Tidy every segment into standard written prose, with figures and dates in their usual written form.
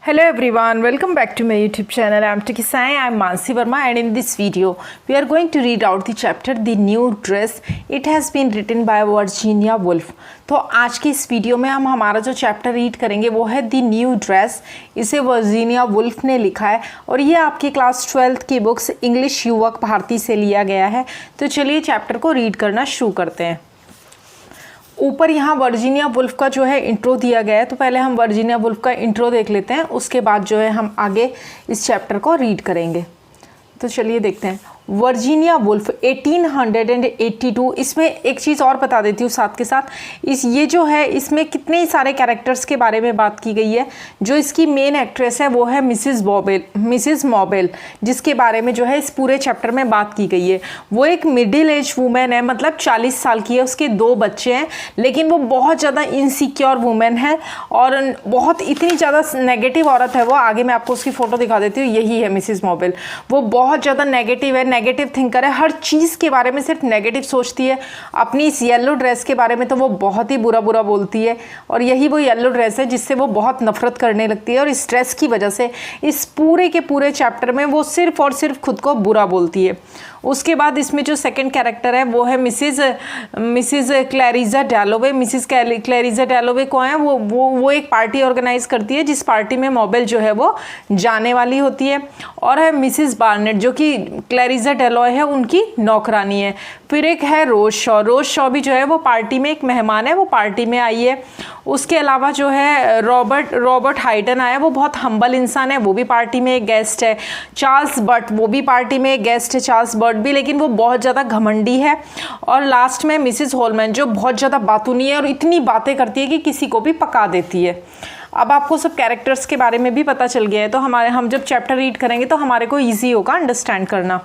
Hello everyone, welcome back to my YouTube channel. I am Tiki Sai, I am Mansi Verma, and in this video we are going to read out the chapter The New Dress. It has been written by Virginia Woolf. तो आज की इस video में हम हमारा जो chapter read करेंगे वो है द न्यू ड्रेस. इसे वर्जीनिया वुल्फ ने लिखा है और ये आपकी क्लास 12th की बुक्स इंग्लिश युवक भारती से लिया गया है. तो चलिए चैप्टर को रीड करना शुरू करते हैं. ऊपर यहाँ वर्जीनिया वुल्फ का जो है इंट्रो दिया गया है, तो पहले हम वर्जीनिया वुल्फ का इंट्रो देख लेते हैं, उसके बाद जो है हम आगे इस चैप्टर को रीड करेंगे. तो चलिए देखते हैं. Virginia Woolf 1882. इसमें एक चीज़ और बता देती हूँ साथ के साथ, ये जो है इसमें कितने सारे कैरेक्टर्स के बारे में बात की गई है. जो इसकी मेन एक्ट्रेस है वो है मिसिस मॉबेल, जिसके बारे में जो है इस पूरे चैप्टर में बात की गई है. वो एक मिडिल एज वूमेन है, मतलब 40 साल की है, उसके 2 बच्चे हैं, लेकिन वो बहुत ज़्यादा इनसिक्योर वूमेन है और बहुत इतनी ज़्यादा नेगेटिव औरत है वो. आगे मैं आपको उसकी फ़ोटो दिखा देती हूँ, यही है मिसिस मॉबेल. वो बहुत ज़्यादा नेगेटिव है, नेगेटिव थिंकर है, हर चीज़ के बारे में सिर्फ नेगेटिव सोचती है. अपनी इस येलो ड्रेस के बारे में तो वो बहुत ही बुरा बोलती है, और यही वो येलो ड्रेस है जिससे वो बहुत नफरत करने लगती है. और इस ड्रेस की वजह से इस पूरे के पूरे चैप्टर में वो सिर्फ और सिर्फ खुद को बुरा बोलती है. उसके बाद इसमें जो सेकंड कैरेक्टर है वो है मिसिस क्लैरिजा डैलोवे. मिसिस क्लैरिजा डैलोवे कौन है? वो एक पार्टी ऑर्गेनाइज करती है, जिस पार्टी में मॉबेल जो है वो जाने वाली होती है. और है मिसिस बार्नेट, जो कि क्लैरिजा डैलोवे है उनकी नौकरानी है. फिर एक है रोज शॉ भी जो है वो पार्टी में एक मेहमान है, वो पार्टी में आई है. उसके अलावा जो है रॉबर्ट हाइडन आया, वो बहुत हम्बल इंसान है, वो भी पार्टी में एक गेस्ट है. चार्ल्स बट, वो भी पार्टी में एक गेस्ट है, चार्ल्स बट भी, लेकिन वो बहुत ज़्यादा घमंडी है. और लास्ट में मिसिस होलमैन, जो बहुत ज़्यादा बातूनी है और इतनी बातें करती है कि किसी को भी पका देती है. अब आपको सब कैरेक्टर्स के बारे में भी पता चल गया है, तो हम जब चैप्टर रीड करेंगे तो हमारे को ईजी होगा अंडरस्टैंड करना.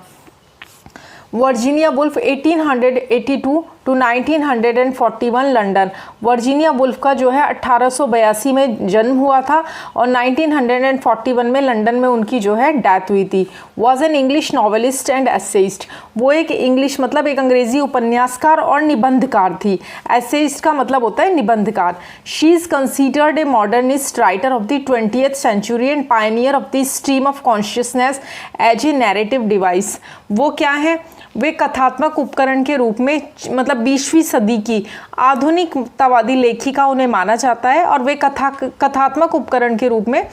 Virginia Woolf 1882 to 1941 London. Virginia Woolf का जो है 1882 में जन्म हुआ था और 1941 में लंदन में उनकी जो है डेथ हुई थी. Was an English novelist and essayist. वो एक इंग्लिश मतलब एक अंग्रेजी उपन्यासकार और निबंधकार थी. एसेइस्ट का मतलब होता है निबंधकार. She is considered a modernist writer of the 20th century and pioneer of the stream of consciousness as a narrative device. वो क्या है? वे कथात्मक उपकरण के रूप में, मतलब 20वीं सदी की आधुनिकतावादी लेखिका उन्हें माना जाता है, और वे कथात्मक उपकरण के रूप में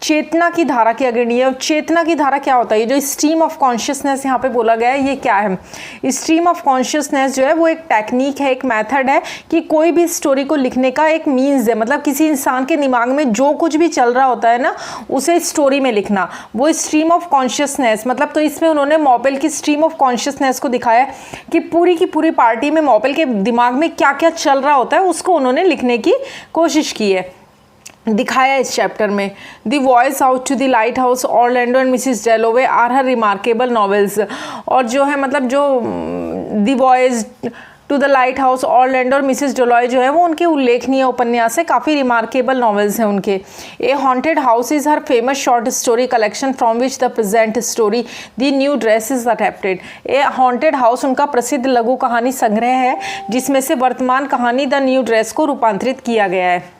चेतना की धारा की अग्रणी है. चेतना की धारा क्या होता है? जो स्ट्रीम ऑफ कॉन्शियसनेस यहाँ पे बोला गया है, ये क्या है? स्ट्रीम ऑफ कॉन्शियसनेस जो है वो एक टेक्निक है, एक मेथड है कि कोई भी स्टोरी को लिखने का एक मीन्स है. मतलब किसी इंसान के दिमाग में जो कुछ भी चल रहा होता है ना, उसे स्टोरी में लिखना, वो स्ट्रीम ऑफ कॉन्शियसनेस. मतलब तो इसमें उन्होंने मॉबेल की स्ट्रीम ऑफ कॉन्शियसनेस को दिखाया कि पूरी की पूरी पार्टी में मॉबेल के दिमाग में क्या क्या चल रहा होता है, उसको उन्होंने लिखने की कोशिश की है, दिखाया इस चैप्टर में. The voyage out to the lighthouse, Orlando and Mrs Dalloway are her remarkable novels. और जो है मतलब जो the voyage to the lighthouse, Orlando और मिसिस डेलोवे जो है वो उनके उल्लेखनीय उपन्यास है, काफ़ी रिमार्केबल नॉवेल्स हैं उनके. A haunted house is her famous short story collection from which the present story the new dress is adapted. A haunted house उनका प्रसिद्ध लघु कहानी संग्रह है, जिसमें से वर्तमान कहानी द न्यू ड्रेस को रूपांतरित किया गया है.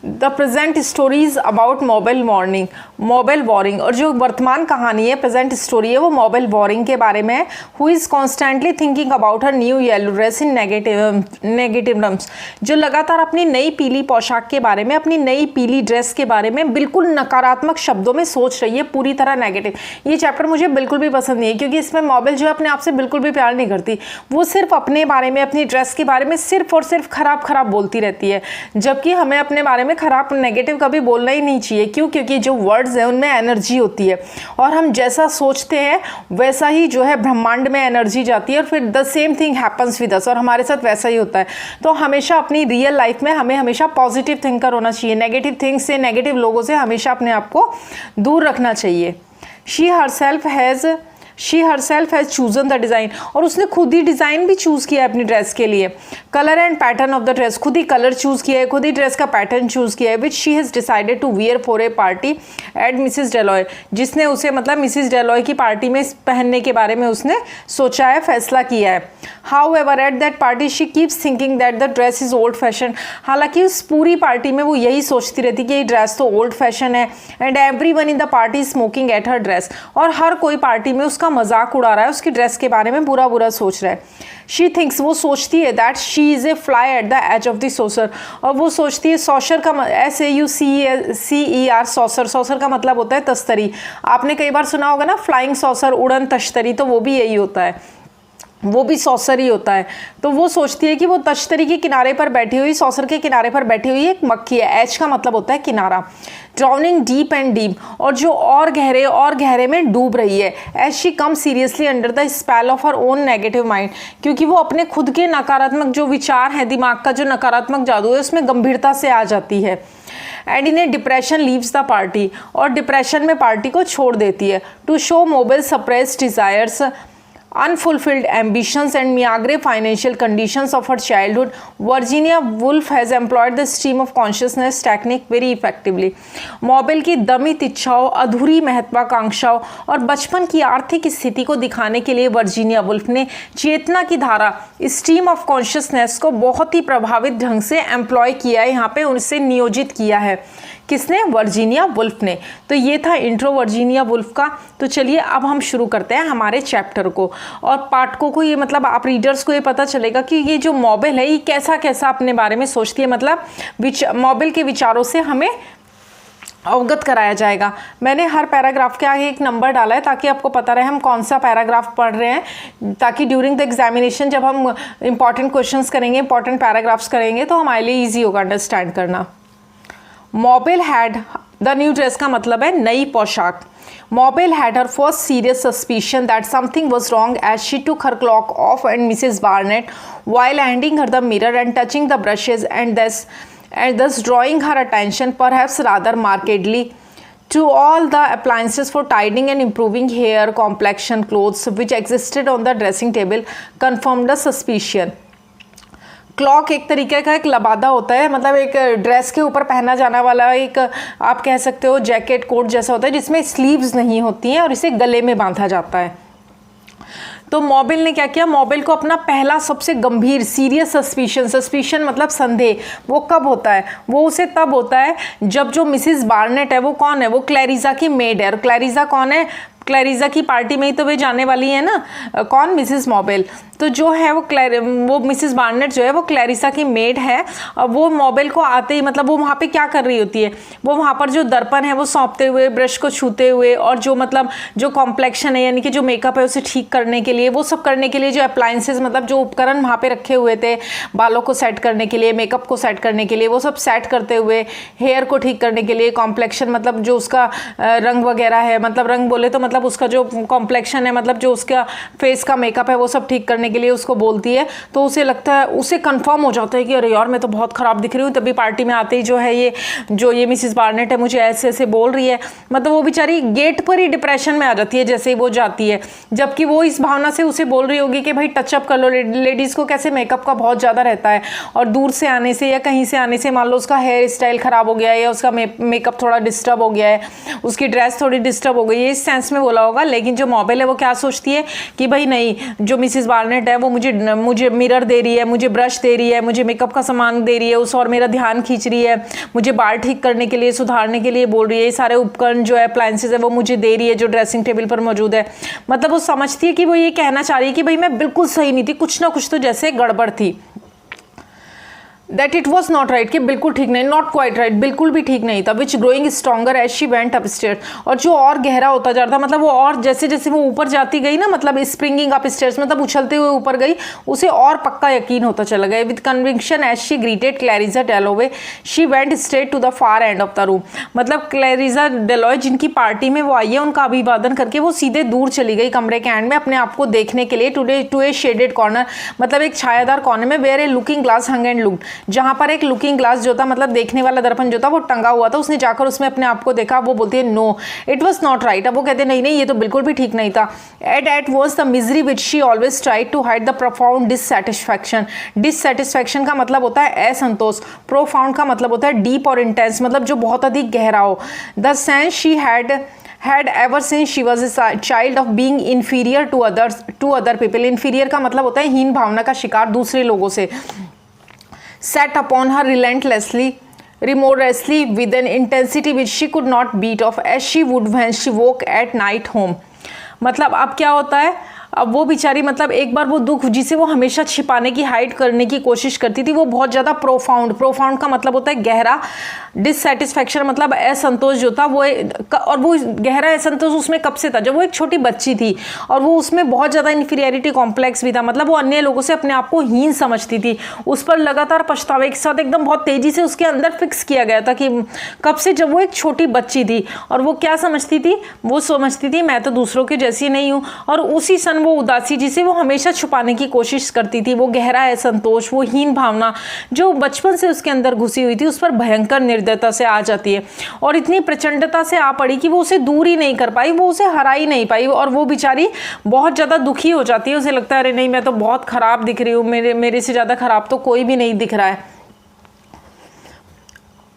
The present stories about Mabel Waring. और जो वर्तमान कहानी है, प्रेजेंट स्टोरी है, वो मॉबेल वॉरिंग के बारे में है. Who is constantly thinking about her new yellow dress in negative terms. जो लगातार अपनी नई पीली पोशाक के बारे में, अपनी नई पीली ड्रेस के बारे में बिल्कुल नकारात्मक शब्दों में सोच रही है, पूरी तरह नेगेटिव. ये चैप्टर मुझे बिल्कुल भी पसंद नहीं है, क्योंकि इसमें मॉबेल जो है अपने आप से बिल्कुल भी प्यार नहीं करती. वो सिर्फ अपने बारे में, अपनी ड्रेस के बारे में सिर्फ और सिर्फ खराब बोलती रहती है, जबकि हमें अपने बारे में खराब नेगेटिव कभी बोलना ही नहीं चाहिए. क्यों? क्योंकि जो वर्ड्स हैं उनमें एनर्जी होती है, और हम जैसा सोचते हैं वैसा ही जो है ब्रह्मांड में एनर्जी जाती है, और फिर the same thing happens with us, और हमारे साथ वैसा ही होता है. तो हमेशा अपनी रियल लाइफ में हमें हमेशा पॉजिटिव थिंकर होना चाहिए. नेगेटिव थिंग्स से, नेगेटिव लोगों से हमेशा अपने आप को दूर रखना चाहिए. She herself has she herself has chosen the design, और उसने खुद ही डिज़ाइन भी चूज़ किया है अपनी ड्रेस के लिए। Colour and pattern of the dress, खुद ही कलर चूज़ किया है, खुद ही ड्रेस का पैटर्न चूज़ किया है, which she has decided to wear for a party at Mrs Dalloway, जिसने उसे मतलब मिसिज डेलॉय की पार्टी में पहनने के बारे में उसने सोचा है, फैसला किया है। How ever at that party she keeps thinking that the dress is old fashion, हालांकि उस पूरी पार्टी में वो यही सोचती रहती कि ये ड्रेस तो ओल्ड फैशन है। And every one in the party smoking at her dress, और हर कोई पार्टी में उसका मजाक उड़ा रहा है, उसकी ड्रेस के बारे में बुरा बुरा सोच रहा है। शी थिंक्स, वो सोचती है that she is a fly at the edge of the saucer, और वो सोचती है सॉसर का SAUCER सॉसर, सॉसर का मतलब होता है तस्तरी। आपने कई बार सुना होगा ना फ्लाइंग सॉसर, उड़न तश्तरी, तो वो भी यही होता है, वो भी सॉसर ही होता है। तो वो सोचती है कि वो तश्तरी के किनारे पर बैठी हुई, सॉसर के किनारे पर बैठी हुई एक मक्खी है। एच का मतलब होता है किनारा। ड्राउनिंग डीप एंड डीप, और जो और गहरे में डूब रही है। As she come seriously under the spell of her own negative mind, क्योंकि वो अपने खुद के नकारात्मक जो विचार हैं, दिमाग का जो नकारात्मक जादू है, उसमें गंभीरता से आ जाती है। And in a depression leaves the party, और डिप्रेशन में पार्टी को छोड़ देती है। To show Mabel suppressed desires, unfulfilled ambitions and meagre financial conditions of her childhood, Virginia Woolf has employed the stream of consciousness technique very effectively. मॉबेल की दमित इच्छाओं, अधूरी महत्वाकांक्षाओं और बचपन की आर्थिक स्थिति को दिखाने के लिए वर्जीनिया वुल्फ ने चेतना की धारा, स्ट्रीम ऑफ कॉन्शियसनेस को बहुत ही प्रभावित ढंग से एम्प्लॉय किया है, यहाँ पे उनसे नियोजित किया है। किसने? वर्जीनिया वुल्फ ने। तो ये था इंट्रो वर्जीनिया वुल्फ का। तो चलिए अब हम शुरू करते हैं हमारे चैप्टर को, और पाठकों को ये मतलब आप रीडर्स को ये पता चलेगा कि ये जो मॉबेल है ये कैसा कैसा अपने बारे में सोचती है, मतलब मॉबेल के विचारों से हमें अवगत कराया जाएगा। मैंने हर पैराग्राफ के आगे एक नंबर डाला है ताकि आपको पता रहे हम कौन सा पैराग्राफ पढ़ रहे हैं, ताकि ड्यूरिंग द एग्जामिनेशन जब हम इंपॉर्टेंट क्वेश्चंस करेंगे, इंपॉर्टेंट पैराग्राफ्स करेंगे, तो हमारे लिए ईजी होगा अंडरस्टैंड करना। मॉबेल हैड, द न्यू ड्रेस का मतलब है नई पोशाक। Mobile had her first serious suspicion that something was wrong as she took her clock off and Mrs. Barnett, while handing her the mirror and touching the brushes and thus drawing her attention perhaps rather markedly to all the appliances for tidying and improving hair, complexion, clothes which existed on the dressing table, confirmed the suspicion. Clock एक तरीके का एक लबादा होता है, मतलब एक dress के ऊपर पहना जाने वाला एक, आप कह सकते हो जैकेट कोट जैसा होता है, जिसमें स्लीव्स नहीं होती हैं और इसे गले में बांधा जाता है। तो मॉबेल ने क्या किया? मॉबेल को अपना पहला सबसे गंभीर सीरियस सस्पिशन मतलब संदेह, वो कब होता है? वो उसे तब होता है जब जो मिसिस बार्नेट है, वो कौन है? वो क्लैरिजा की मेड है। और क्लैरिजा कौन है? क्लैरिजा की पार्टी में ही तो वे जाने वाली है ना, कौन? मिसिस मॉबेल। तो जो है वो मिसिस बार्नेट जो है वो क्लैरिसा की मेड है, और वो मॉबेल को आते ही मतलब वो वहाँ पे क्या कर रही होती है? वो वहाँ पर जो दर्पण है वो सौंपते हुए, ब्रश को छूते हुए, और जो मतलब जो कॉम्प्लेक्शन है यानी कि जो मेकअप है उसे ठीक करने के लिए, वो सब करने के लिए जो अप्लायंसेज मतलब जो उपकरण वहाँ पे रखे हुए थे बालों को सेट करने के लिए, मेकअप को सेट करने के लिए, वो सब सेट करते हुए, हेयर को ठीक करने के लिए, कॉम्प्लेक्शन मतलब जो उसका रंग वगैरह है, मतलब रंग बोले तो मतलब उसका जो कॉम्प्लेक्शन है, मतलब जो उसका फेस का मेकअप है वो सब ठीक करने के लिए उसको बोलती है। तो उसे लगता है, उसे कंफर्म हो जाता है कि अरे यार मैं तो बहुत ख़राब दिख रही हूँ। तभी पार्टी में आते ही जो है ये मिसिस बार्नेट है मुझे ऐसे ऐसे बोल रही है, मतलब वो बेचारी गेट पर ही डिप्रेशन में आ जाती है जैसे ही वो जाती है, जबकि वो इस भावना से उसे बोल रही होगी कि भाई टचअप कर लो। लेडीज़ को कैसे मेकअप का बहुत ज़्यादा रहता है, और दूर से आने से या कहीं से आने से मान लो उसका हेयर स्टाइल ख़राब हो गया है या उसका मेकअप थोड़ा डिस्टर्ब हो गया है, उसकी ड्रेस थोड़ी डिस्टर्ब हो गई है, इस सेंस में बोला होगा। लेकिन जो मॉबेल है वो क्या सोचती है कि भाई नहीं, जो मिसिस बार्नेट है वो मुझे मिरर दे रही है, मुझे ब्रश दे रही है, मुझे मेकअप का सामान दे रही है, उस और मेरा ध्यान खींच रही है, मुझे बाल ठीक करने के लिए, सुधारने के लिए बोल रही है, ये सारे उपकरण जो है अप्लायंसेज है वो मुझे दे रही है जो ड्रेसिंग टेबल पर मौजूद है। मतलब वो समझती है कि वो ये कहना चाह रही है कि भाई मैं बिल्कुल सही नहीं थी, कुछ ना कुछ तो जैसे गड़बड़ थी। That it was not right, कि बिल्कुल ठीक नहीं, नॉट क्वाइट राइट, बिल्कुल भी ठीक नहीं था। Which growing stronger as she went upstairs, और जो और गहरा होता जा रहा था, मतलब वो और जैसे जैसे वो ऊपर जाती गई ना, मतलब स्प्रिंगिंग अपस्टेयर्स मतलब उछलते हुए ऊपर गई, उसे और पक्का यकीन होता चला गया। With conviction as she greeted Clarissa Dalloway she went straight to the far end of the room, मतलब क्लैरिजा डेलोय जिनकी पार्टी में वो आई है उनका अभिवादन करके वो सीधे दूर चली गई कमरे के एंड में अपने आप को देखने के लिए, टू ए शेडेड कॉर्नर, मतलब एक छायादार कोने में, where a looking glass hung and looked, जहाँ पर एक लुकिंग ग्लास जो था, मतलब देखने वाला दर्पण जो था वो टंगा हुआ था, उसने जाकर उसमें अपने आप को देखा। वो बोलती है no it was not right. अब वो कहते हैं नहीं नहीं ये तो बिल्कुल भी ठीक नहीं था। It was the misery which she always tried to hide the profound dissatisfaction. Dissatisfaction का मतलब होता है असंतोष, प्रोफाउंड का मतलब होता है डीप और इंटेंस, मतलब जो बहुत अधिक गहरा हो। The sense she had ever since she was a child of being inferior to other people। inferior का मतलब होता है हीन भावना का शिकार दूसरे लोगों से। set upon her remorselessly with an intensity which she could not beat off as she would when she woke at night home। मतलब अब क्या होता है, अब वो बेचारी मतलब एक बार वो दुख जिसे वो हमेशा छिपाने की, हाइड करने की कोशिश करती थी, वो बहुत ज़्यादा प्रोफाउंड का मतलब होता है गहरा। डिससेटिस्फैक्शन मतलब असंतोष जो था वो, और वो गहरा असंतोष उसमें कब से था, जब वो एक छोटी बच्ची थी और वो उसमें बहुत ज़्यादा इन्फीरियरिटी कॉम्प्लेक्स भी था, मतलब वो अन्य लोगों से अपने आप को हीन समझती थी। उस पर लगातार पछतावे के साथ एकदम बहुत तेज़ी से उसके अंदर फिक्स किया गया था कि कब से, जब वो एक छोटी बच्ची थी और वो क्या समझती थी, वो समझती थी मैं तो दूसरों के जैसी नहीं हूँ। और उसी सन वो उदासी जिसे वो हमेशा छुपाने की कोशिश करती थी, वो गहरा असंतोष, वो हीन भावना जो बचपन से उसके अंदर घुसी हुई थी, उस पर भयंकर निर्दयता से आ जाती है और इतनी प्रचंडता से आ पड़ी कि वो उसे दूर ही नहीं कर पाई, वो उसे हरा ही नहीं पाई और वो बेचारी बहुत ज़्यादा दुखी हो जाती है। उसे लगता है अरे नहीं मैं तो बहुत ख़राब दिख रही हूँ, मेरे से ज़्यादा ख़राब तो कोई भी नहीं दिख रहा है।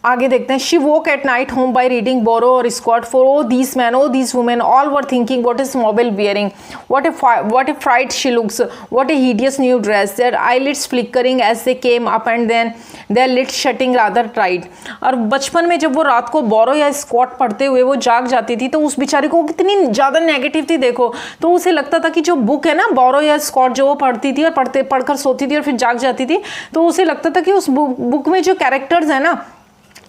आगे देखते हैं। She woke at night home by reading Borrow और Scott for oh these men oh these women all were thinking what is Mabel wearing, what a fright she looks, what a hideous new dress, their eyelids flickering as they came up and then their lids shutting rather tight। और बचपन में जब वो रात को बोरो या Scott पढ़ते हुए वो जाग जाती थी तो उस बेचारी को कितनी ज़्यादा नेगेटिव थी देखो। तो उसे लगता था कि जो बुक है ना बोरो या स्कॉट जो वो पढ़ती थी और पढ़कर सोती थी और फिर जाग जाती थी, तो उसे लगता था कि उस बुक में जो कैरेक्टर्स हैं ना,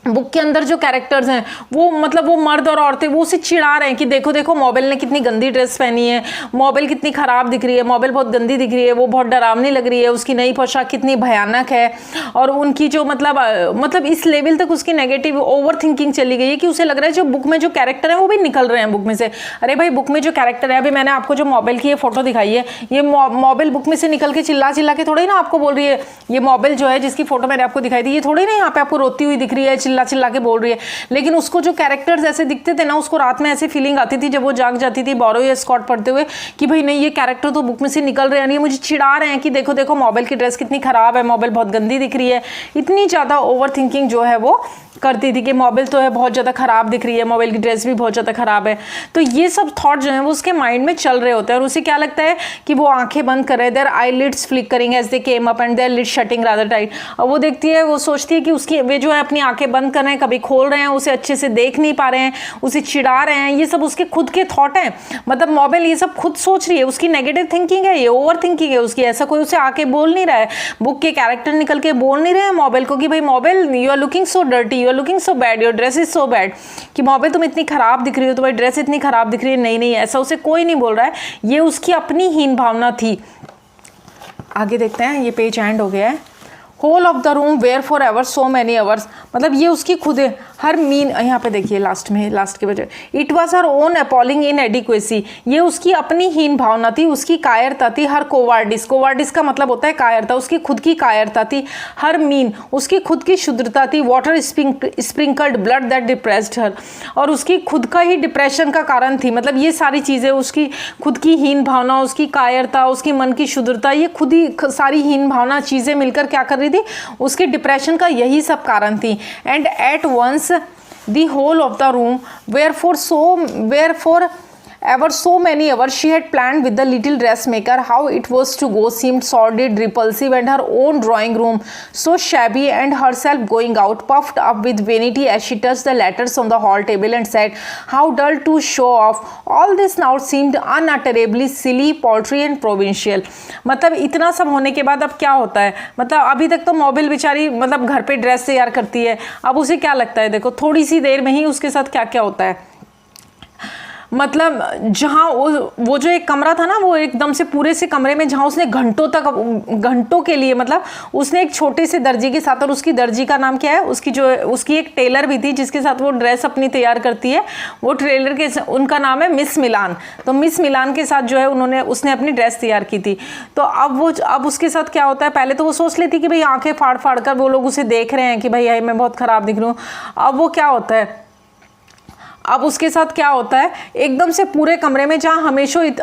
बुक के अंदर जो कैरेक्टर्स हैं वो मतलब वो मर्द और औरतें वो उसे चिढ़ा रहे हैं कि देखो देखो मोबाइल ने कितनी गंदी ड्रेस पहनी है, मोबाइल कितनी ख़राब दिख रही है, मोबाइल बहुत गंदी दिख रही है, वो बहुत डरावनी लग रही है, उसकी नई पोशाक कितनी भयानक है। और उनकी जो मतलब इस लेवल तक उसकी नेगेटिव ओवर थिंकिंग चली गई है कि उसे लग रहा है जो बुक में जो कैरेक्टर है वो भी निकल रहे हैं बुक में से। अरे भाई बुक में जो कैरेक्टर है, अभी मैंने आपको जो मोबाइल की ये फोटो दिखाई है, ये मोबाइल बुक में से निकल के चिल्ला के थोड़ी ना आपको बोल रही है। ये मोबाइल जो है जिसकी फोटो मैंने आपको दिखाई थी, ये थोड़ी ना यहाँ पे आपको रोती हुई दिख रही है, चिल्ला के बोल रही है। लेकिन उसको जो कैरेक्टर्स ऐसे दिखते थे ना, उसको रात में ऐसे फीलिंग आती थी जब वो जाग जाती थी बोरो या स्कॉट पढ़ते हुए कि भाई नहीं ये कैरेक्टर तो बुक में से निकल रहे हैं, ये मुझे चिढ़ा रहे हैं कि देखो देखो मोबाइल की ड्रेस कितनी खराब है, मोबाइल बहुत गंदी दिख रही है। इतनी ज़्यादा ओवर थिंकिंग जो है वो करती थी कि मोबाइल तो है बहुत ज़्यादा ख़राब दिख रही है, मोबाइल की ड्रेस भी बहुत ज़्यादा ख़राब है। तो ये सब थॉट जो है वो उसके माइंड में चल रहे होते हैं और उसे क्या लगता है कि वो आंखें बंद कर रहे हैं, their eyelids flickering as they came up and their lids shutting rather tight. और वो देखती है, वो सोचती है कि उसकी वे जो है अपनी आंखें बंद कर रहे हैं, कभी खोल रहे हैं, उसे अच्छे से देख नहीं पा रहे हैं, उसे चिढ़ा रहे हैं। ये सब उसके खुद के थॉट हैं, मतलब मोबाइल ये सब खुद सोच रही है, उसकी नेगेटिव थिंकिंग है, ये ओवर थिंकिंग है उसकी। ऐसा कोई उसे आके बोल नहीं रहा है, बुक के कैरेक्टर निकल के बोल नहीं रहे हैं मोबाइल को कि भाई Mabel you are looking so dirty, you are looking so bad, your dress is so bad, कि मोबाइल तुम इतनी खराब दिख रही हो, तुम्हारी ड्रेस इतनी खराब दिख रही है। नहीं नहीं ऐसा उसे कोई नहीं बोल रहा है, ये उसकी अपनी हीन भावना थी। आगे देखते हैं, ये पेज एंड हो गया है। Whole of the room where for ever so many hours, मतलब ये उसकी खुद हर मीन, यहाँ पे देखिए लास्ट के बजे, it was her own appalling in adequacy, ये उसकी अपनी हीन भावना थी, उसकी कायरता थी। हर कोवार्डिस का मतलब होता है कायरता, उसकी खुद की कायरता थी। हर मीन उसकी खुद की शुद्रता थी। Water sprinkled blood that depressed her, और उसकी खुद का ही डिप्रेशन का कारण थी। मतलब ये सारी चीज़ें उसकी खुद की हीन भावना, उसकी कायरता, उसकी मन की शुद्रता, ये खुद ही सारी हीन भावना चीज़ें मिलकर क्या कर रही थी, उसके डिप्रेशन का यही सब कारण थी। And at once the whole of the room wherefore ever so many hours she had planned with the little dressmaker how it was to go seemed sordid, repulsive, and her own drawing room so shabby, and herself going out puffed up with vanity as she touched the letters on the hall table and said how dull to show off. All this now seemed unutterably silly, paltry and provincial। मतलब इतना सब होने के बाद अब क्या होता है, मतलब अभी तक तो मोबाइल बेचारी मतलब घर पे ड्रेस तैयार करती है, अब उसे क्या लगता है देखो थोड़ी सी देर में ही उसके साथ क्या क्या होता है। मतलब जहाँ वो जो एक कमरा था ना, वो एकदम से पूरे से कमरे में जहाँ उसने घंटों के लिए, मतलब उसने एक छोटे से दर्जी के साथ, और उसकी दर्जी का नाम क्या है, उसकी एक टेलर भी थी जिसके साथ वो ड्रेस अपनी तैयार करती है, वो टेलर के उनका नाम है मिस मिलान। तो मिस मिलान के साथ जो है उसने अपनी ड्रेस तैयार की थी। तो अब उसके साथ क्या होता है, पहले तो वो सोच लेती कि भाई आंखें फाड़ फाड़ कर वो लोग उसे देख रहे हैं कि भाई मैं बहुत खराब दिख रही हूँ। अब वो क्या होता है, अब उसके साथ क्या होता है, एकदम से पूरे कमरे में जहाँ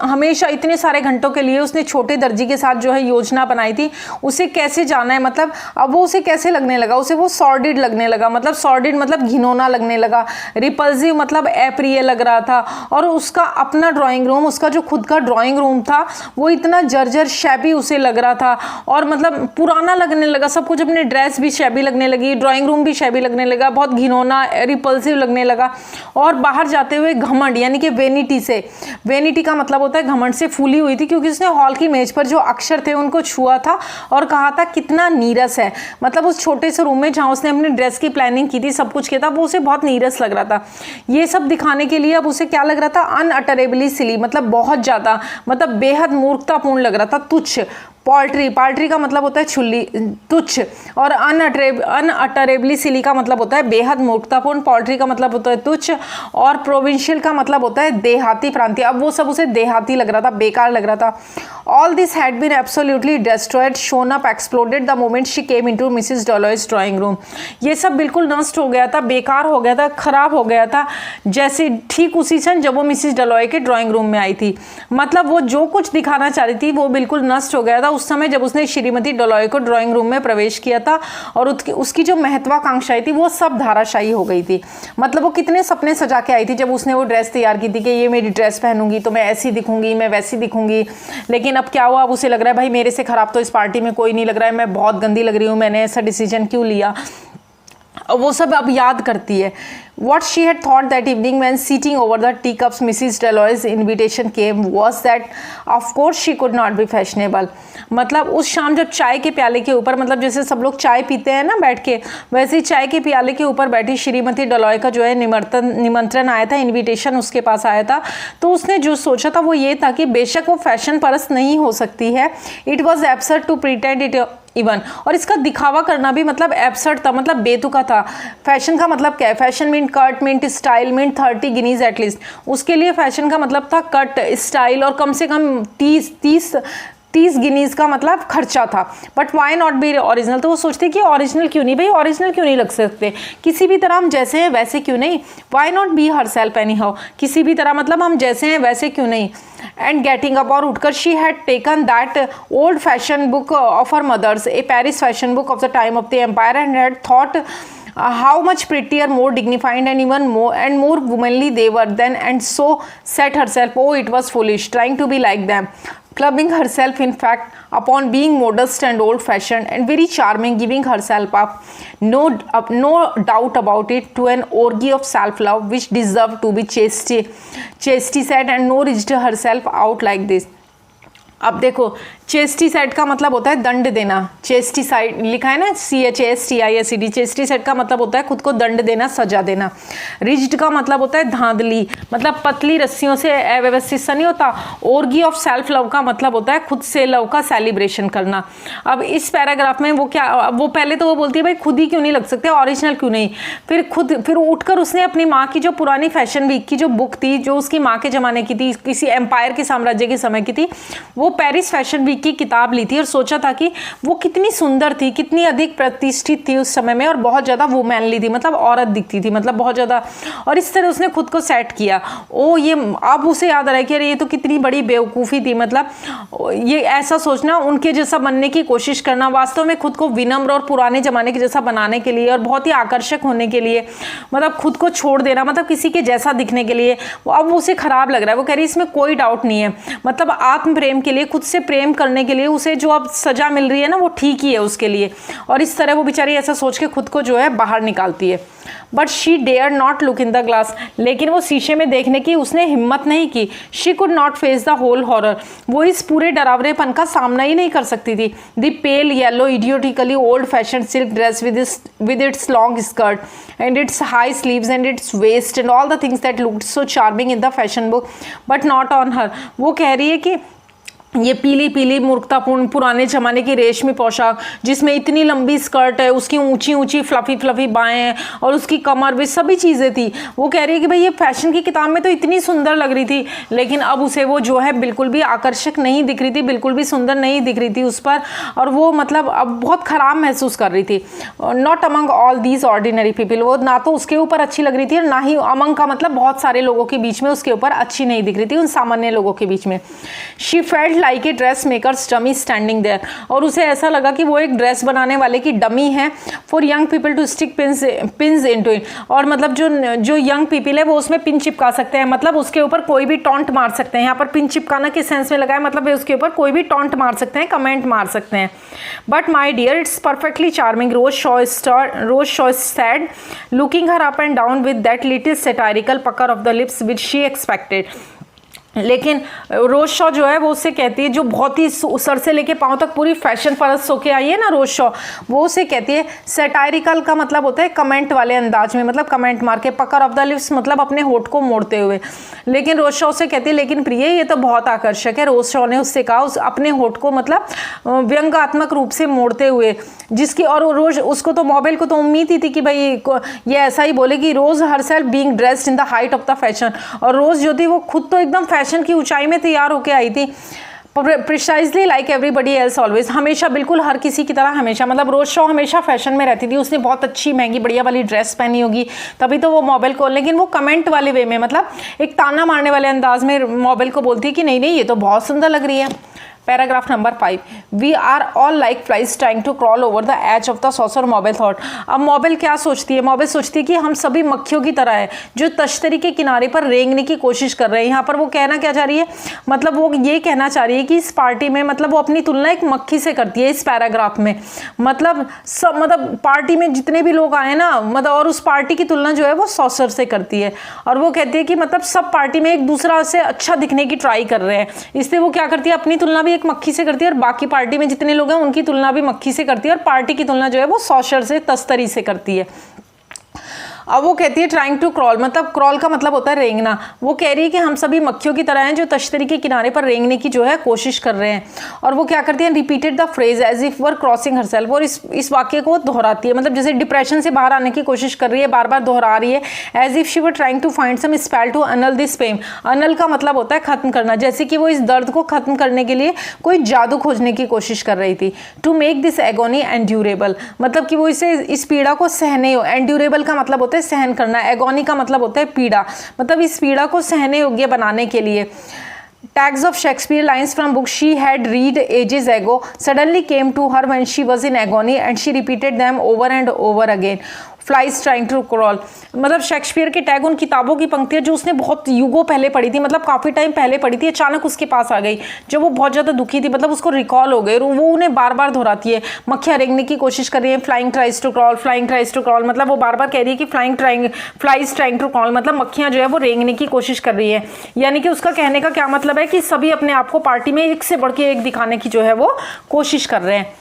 हमेशा इतने सारे घंटों के लिए उसने छोटे दर्जी के साथ जो है योजना बनाई थी, उसे कैसे जाना है, मतलब अब वो उसे कैसे लगने लगा, उसे वो सॉर्डिड लगने लगा, मतलब सॉर्डिड मतलब घिनौना लगने लगा, रिपल्सिव मतलब अप्रिय लग रहा था। और उसका अपना ड्राइंग रूम, उसका जो खुद का ड्राइंग रूम था, वो इतना जर्जर शैबी उसे लग रहा था, और मतलब पुराना लगने लगा सब कुछ। अपनी ड्रेस भी शैबी लगने लगी, ड्राइंग रूम भी शैबी लगने लगा, बहुत घिनौना रिपल्सिव लगने लगा। और बाहर जाते हुए घमंड, यानी कि वेनिटी का मतलब होता है घमंड से फूली हुई थी, क्योंकि उसने हॉल की मेज पर जो अक्षर थे उनको छुआ था और कहा था कितना नीरस है। मतलब उस छोटे से रूम में जहाँ उसने अपनी ड्रेस की प्लानिंग की थी, सब कुछ किया था, वो उसे बहुत नीरस लग रहा था। ये सब दिखाने के लिए अब उसे क्या लग रहा था, अनअटरेबली सिली, मतलब बहुत ज़्यादा, मतलब बेहद मूर्खतापूर्ण लग रहा था, तुच्छ। पाल्ट्री का मतलब होता है छुल्ली, तुच्छ, और अनअटरेबली सिली का मतलब होता है बेहद मूर्खतापूर्ण। पाल्ट्री का मतलब होता है तुच्छ, और प्रोविंशियल का मतलब होता है देहाती, प्रांतीय। अब वो सब उसे देहाती लग रहा था, बेकार लग रहा था। All this had been absolutely destroyed, shown up, exploded the moment she came into Mrs Dalloway's drawing room. ये सब बिल्कुल नष्ट हो गया था, बेकार हो गया था, खराब हो गया था, जैसे ठीक उसी क्षण जब वो मिसेस डॉलॉय के ड्राइंग रूम में आई थी। मतलब वो जो कुछ दिखाना चाह रही थी वो बिल्कुल नष्ट हो गया था उस समय जब उसने श्रीमती डॉलॉय को ड्राइंग रूम में प्रवेश किया था, और उसकी जो महत्वाकांक्षाएं थी वो सब धाराशायी हो गई थी। मतलब वो कितने सपने सजा के आई थी जब उसने वो ड्रेस तैयार की थी कि ये मेरी ड्रेस पहनूंगी तो मैं ऐसी दिखूंगी, मैं वैसी दिखूंगी। लेकिन अब क्या हुआ, अब उसे लग रहा है भाई मेरे से खराब तो इस पार्टी में कोई नहीं लग रहा है, मैं बहुत गंदी लग रही हूँ, मैंने ऐसा डिसीजन क्यों लिया, वो सब अब याद करती है। What she had thought that evening when sitting over the teacups, Mrs. Daloy's invitation came was that of course she could not be fashionable. मतलब उस शाम जब चाय के प्याले के ऊपर, मतलब जैसे सब लोग चाय पीते हैं ना बैठ के, वैसे ही चाय के प्याले के ऊपर बैठी श्रीमती डॉलॉय का जो है निमंत्रण आया था, इनविटेशन उसके पास आया था। तो उसने जो सोचा था वो ये था कि बेशक वो फैशन परस्त नहीं हो सकती है, it was absurd to pretend it even, और इसका दिखावा करना भी मतलब एब्सर्ड था, मतलब बेतुका था। फैशन का मतलब क्या है, fashion meant cut, meant style, meant 30 guineas at least. उसके लिए फैशन का मतलब था कट, स्टाइल, और कम से कम 30 गिनीज का मतलब खर्चा था। But why not B original, तो वो सोचते कि ओरिजिनल क्यों नहीं, भाई ओरिजिनल क्यों नहीं लग सकते, किसी भी तरह हम जैसे हैं वैसे क्यों नहीं, why not be herself anyhow, किसी भी तरह मतलब हम जैसे हैं वैसे क्यों नहीं। एंड गेटिंग अप, और उठकर she had taken that old fashion book of her mother's, a Paris fashion book of the time of the empire, and had thought how much prettier, more dignified, and even more womanly they were then, and so said herself, oh it was foolish trying to be like them, clubbing herself in fact upon being modest and old fashioned and very charming, giving herself up, no doubt about it, to an orgy of self love which deserved to be chastised, and no reached herself out like this. अब देखो, चेस्टिसाइड का मतलब होता है दंड देना, चेस्टिसाइड लिखा है ना, CHASTISED, चेस्टिसाइड का मतलब होता है खुद को दंड देना, सजा देना। रिज्ड का मतलब होता है धांधली, मतलब पतली रस्सियों से अव्यवस्थित सा नहीं होता। ऑर्गी ऑफ सेल्फ लव का मतलब होता है खुद से लव का सेलिब्रेशन करना। अब इस पैराग्राफ में वो पहले तो वो बोलती है भाई खुद ही क्यों नहीं लग सकते, ओरिजिनल क्यों नहीं, फिर उठकर उसने अपनी माँ की जो पुरानी फैशन वीक की जो बुक थी, जो उसकी माँ के ज़माने की थी, किसी एम्पायर के साम्राज्य के समय की थी, वो पेरिस फैशन वीक की किताब ली थी और सोचा था कि वो कितनी सुंदर थी, कितनी अधिक प्रतिष्ठित थी उस समय में, और बहुत ज़्यादा वुमेनली थी, मतलब औरत दिखती थी, मतलब बहुत ज़्यादा। और इस तरह उसने खुद को सेट किया। ये अब उसे याद आ रहा है कि अरे ये तो कितनी बड़ी बेवकूफ़ी थी, मतलब ये ऐसा सोचना, उनके जैसा बनने की कोशिश करना, वास्तव में खुद को विनम्र और पुराने ज़माने के जैसा बनाने के लिए और बहुत ही आकर्षक होने के लिए, मतलब खुद को छोड़ देना, मतलब किसी के जैसा दिखने के लिए। अब उसे खराब लग रहा है। वो कह रही इसमें कोई डाउट नहीं है, मतलब आत्म प्रेम के लिए, खुद से प्रेम करने के लिए उसे जो अब सजा मिल रही है ना वो ठीक ही है उसके लिए, और इस तरह वो बेचारी ऐसा सोच के खुद को जो है बाहर निकालती है। But she dare not look in the glass, लेकिन वो शीशे में देखने की उसने हिम्मत नहीं की। She could not face the whole horror, वो इस पूरे डरावनेपन का सामना ही नहीं कर सकती थी। The pale yellow idiotically old fashion silk dress with its long skirt and its high sleeves and its waist and all the things that looked so charming in the fashion book but not on her। वो कह रही है कि ये पीली पीली मूर्खतापूर्ण पुराने ज़माने की रेशमी पोशाक जिसमें इतनी लंबी स्कर्ट है, उसकी ऊंची ऊंची फ्लफी फ्लफी बाएँ हैं और उसकी कमर भी सभी चीज़ें थी। वो कह रही है कि भाई ये फैशन की किताब में तो इतनी सुंदर लग रही थी, लेकिन अब उसे वो जो है बिल्कुल भी आकर्षक नहीं दिख रही थी, बिल्कुल भी सुंदर नहीं दिख रही थी उस पर, और वो मतलब अब बहुत ख़राब महसूस कर रही थी। Not among all these ordinary people, वो ना तो उसके ऊपर अच्छी लग रही थी और ना ही अमंग का मतलब बहुत सारे लोगों के बीच में उसके ऊपर अच्छी नहीं दिख रही थी, उन सामान्य लोगों के बीच में। She felt like a dressmaker's dummy standing there, और उसे ऐसा लगा कि वो एक ड्रेस बनाने वाले की डमी है for young people to stick pins into it, और मतलब जो यंग पीपल है वो उसमें पिन चिपका सकते हैं, मतलब उसके ऊपर कोई भी टॉन्ट मार सकते हैं। यहाँ पर पिन चिपकाना किस सेंस में लगा है, मतलब उसके ऊपर कोई भी टॉन्ट मार सकते हैं, कमेंट मार सकते हैं। But my dear it's perfectly charming, Rose Shaw said looking her up and down with that little satirical pucker of the lips which she expected. लेकिन रोज शॉ जो है वो उससे कहती है, जो बहुत ही सर से लेके पाँव तक पूरी फैशन परस्त होके आई है ना रोज शॉ, वो उसे कहती है सैटायरिकल का मतलब होता है कमेंट वाले अंदाज में, मतलब कमेंट मार के, पकर ऑफ द लिप्स मतलब अपने होठ को मोड़ते हुए। लेकिन रोज शॉ से कहती है लेकिन प्रिय ये तो बहुत आकर्षक है। रोज शॉ ने उससे कहा उस अपने होठ को मतलब व्यंग्यात्मक रूप से मोड़ते हुए, जिसकी और रोज उसको तो मोबाइल को तो उम्मीद ही थी कि भाई ये ऐसा ही बोलेगी। Rose herself being dressed in the height of the fashion, और रोज जो थी वो खुद तो एकदम फैशन की ऊंचाई में तैयार होके आई थी, precisely like everybody else always, हमेशा बिल्कुल हर किसी की तरह हमेशा, मतलब रोज शॉ हमेशा फैशन में रहती थी। उसने बहुत अच्छी महंगी बढ़िया वाली ड्रेस पहनी होगी तभी तो वो मोबाइल को, लेकिन वो कमेंट वाले वे में, मतलब एक ताना मारने वाले अंदाज में मोबाइल को बोलती है कि नहीं नहीं ये तो बहुत सुंदर लग रही है। Paragraph number 5, we are all like flies trying to crawl over the edge of the saucer. Mabel thought, अब मोबाइल क्या सोचती है, मोबाइल सोचती है कि हम सभी मक्खियों की तरह है जो तश्तरी के किनारे पर रेंगने की कोशिश कर रहे हैं। यहाँ पर वो कहना क्या चाह रही है, मतलब वो ये कहना चाह रही है कि इस पार्टी में, मतलब वो अपनी तुलना एक मक्खी से करती है इस पैराग्राफ में, मतलब सब, मतलब पार्टी में जितने भी लोग आए ना, मतलब और उस पार्टी की तुलना जो है वो सॉसर से करती है, और वो कहती है कि मतलब सब पार्टी में एक दूसरा से अच्छा दिखने की ट्राई कर रहे हैं, इसलिए वो क्या करती है अपनी तुलना भी एक मक्खी से करती है और बाकी पार्टी में जितने लोग हैं उनकी तुलना भी मक्खी से करती है, और पार्टी की तुलना जो है वो सॉसर से, तस्तरी से करती है। अब वो कहती है ट्राइंग टू क्रॉल, मतलब क्रॉल का मतलब होता है रेंगना। वो कह रही है कि हम सभी मक्खियों की तरह हैं जो तश्तरी के किनारे पर रेंगने की जो है कोशिश कर रहे हैं। और वो क्या करती है, repeated the phrase as if were crossing herself, और इस वाक्य को दोहराती है, मतलब जैसे डिप्रेशन से बाहर आने की कोशिश कर रही है, बार बार दोहरा रही है। As if she were trying to find some spell to annul this pain, annul का मतलब होता है खत्म करना, जैसे कि वो इस दर्द को खत्म करने के लिए कोई जादू खोजने की कोशिश कर रही थी। टू मेक दिस एगोनी एंड्यूरेबल, मतलब कि वो इसे इस पीड़ा को सहने, एंड्यूरेबल का मतलब होता है सहन करना, एगोनी का मतलब होता है पीड़ा, मतलब इस पीड़ा को सहने योग्य बनाने के लिए। Tags of Shakespeare lines from books she had read ages ago suddenly came to her when she was in agony and she repeated them over and over again. Flies trying to crawl, मतलब Shakespeare के tag उन किताबों की पंक्तियाँ जो उसने बहुत युगों पहले पढ़ी थी, मतलब काफ़ी टाइम पहले पढ़ी थी, अचानक उसके पास आ गई जब वो बहुत ज़्यादा दुखी थी, मतलब उसको रिकॉल हो गए, वो उन्हें बार बार दोहराती है। मक्खियाँ रेंगने की कोशिश कर रही है, flying tries to crawl, flying tries to crawl, मतलब वो बार बार कह रही है कि फ्लाइज ट्राइंग टू क्रॉल, मतलब मक्खियाँ जो है वो रेंगने की कोशिश कर रही है। यानी कि उसका कहने का क्या मतलब है कि सभी अपने आप को पार्टी में एक से बढ़ के एक दिखाने की जो है वो कोशिश कर रहे हैं।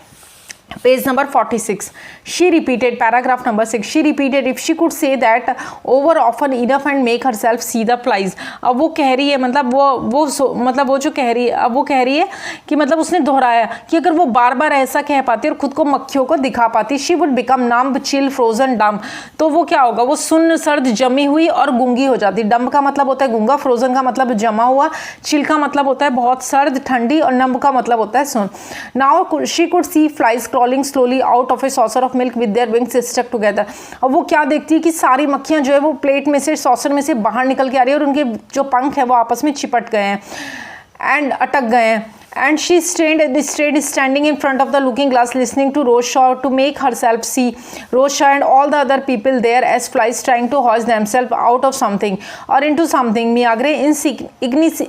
Page number 46, she repeated, paragraph number 6, she repeated if she could say that over often enough and make her self see the flies. अब वो कह रही है, मतलब वो जो कह रही है, अब वो कह रही है कि मतलब उसने दोहराया कि अगर वो बार बार ऐसा कह पाती और खुद को मक्खियों को दिखा पाती, she would become numb chill frozen डम, तो वो क्या होगा, वो सुन्न सर्द जमी हुई और गूंगी हो जाती। डम्ब का मतलब होता है गूंगा, फ्रोजन का मतलब जमा हुआ, चिल का मतलब होता है बहुत सर्द ठंडी, और नम्ब का मतलब होता है सुन। Now she could see flies crawling slowly out of a saucer of milk with their wings stuck together। अब वो क्या देखती है कि सारी मक्खियाँ जो है वो प्लेट में से, सॉसर में से बाहर निकल के आ रही है और उनके जो पंख है वो आपस में चिपट गए हैं एंड अटक गए हैं। and she stayed standing in front of the looking glass listening to Rose Shaw to make herself see Rose Shaw and all the other people there as flies trying to hoist themselves out of something or into something. Miagre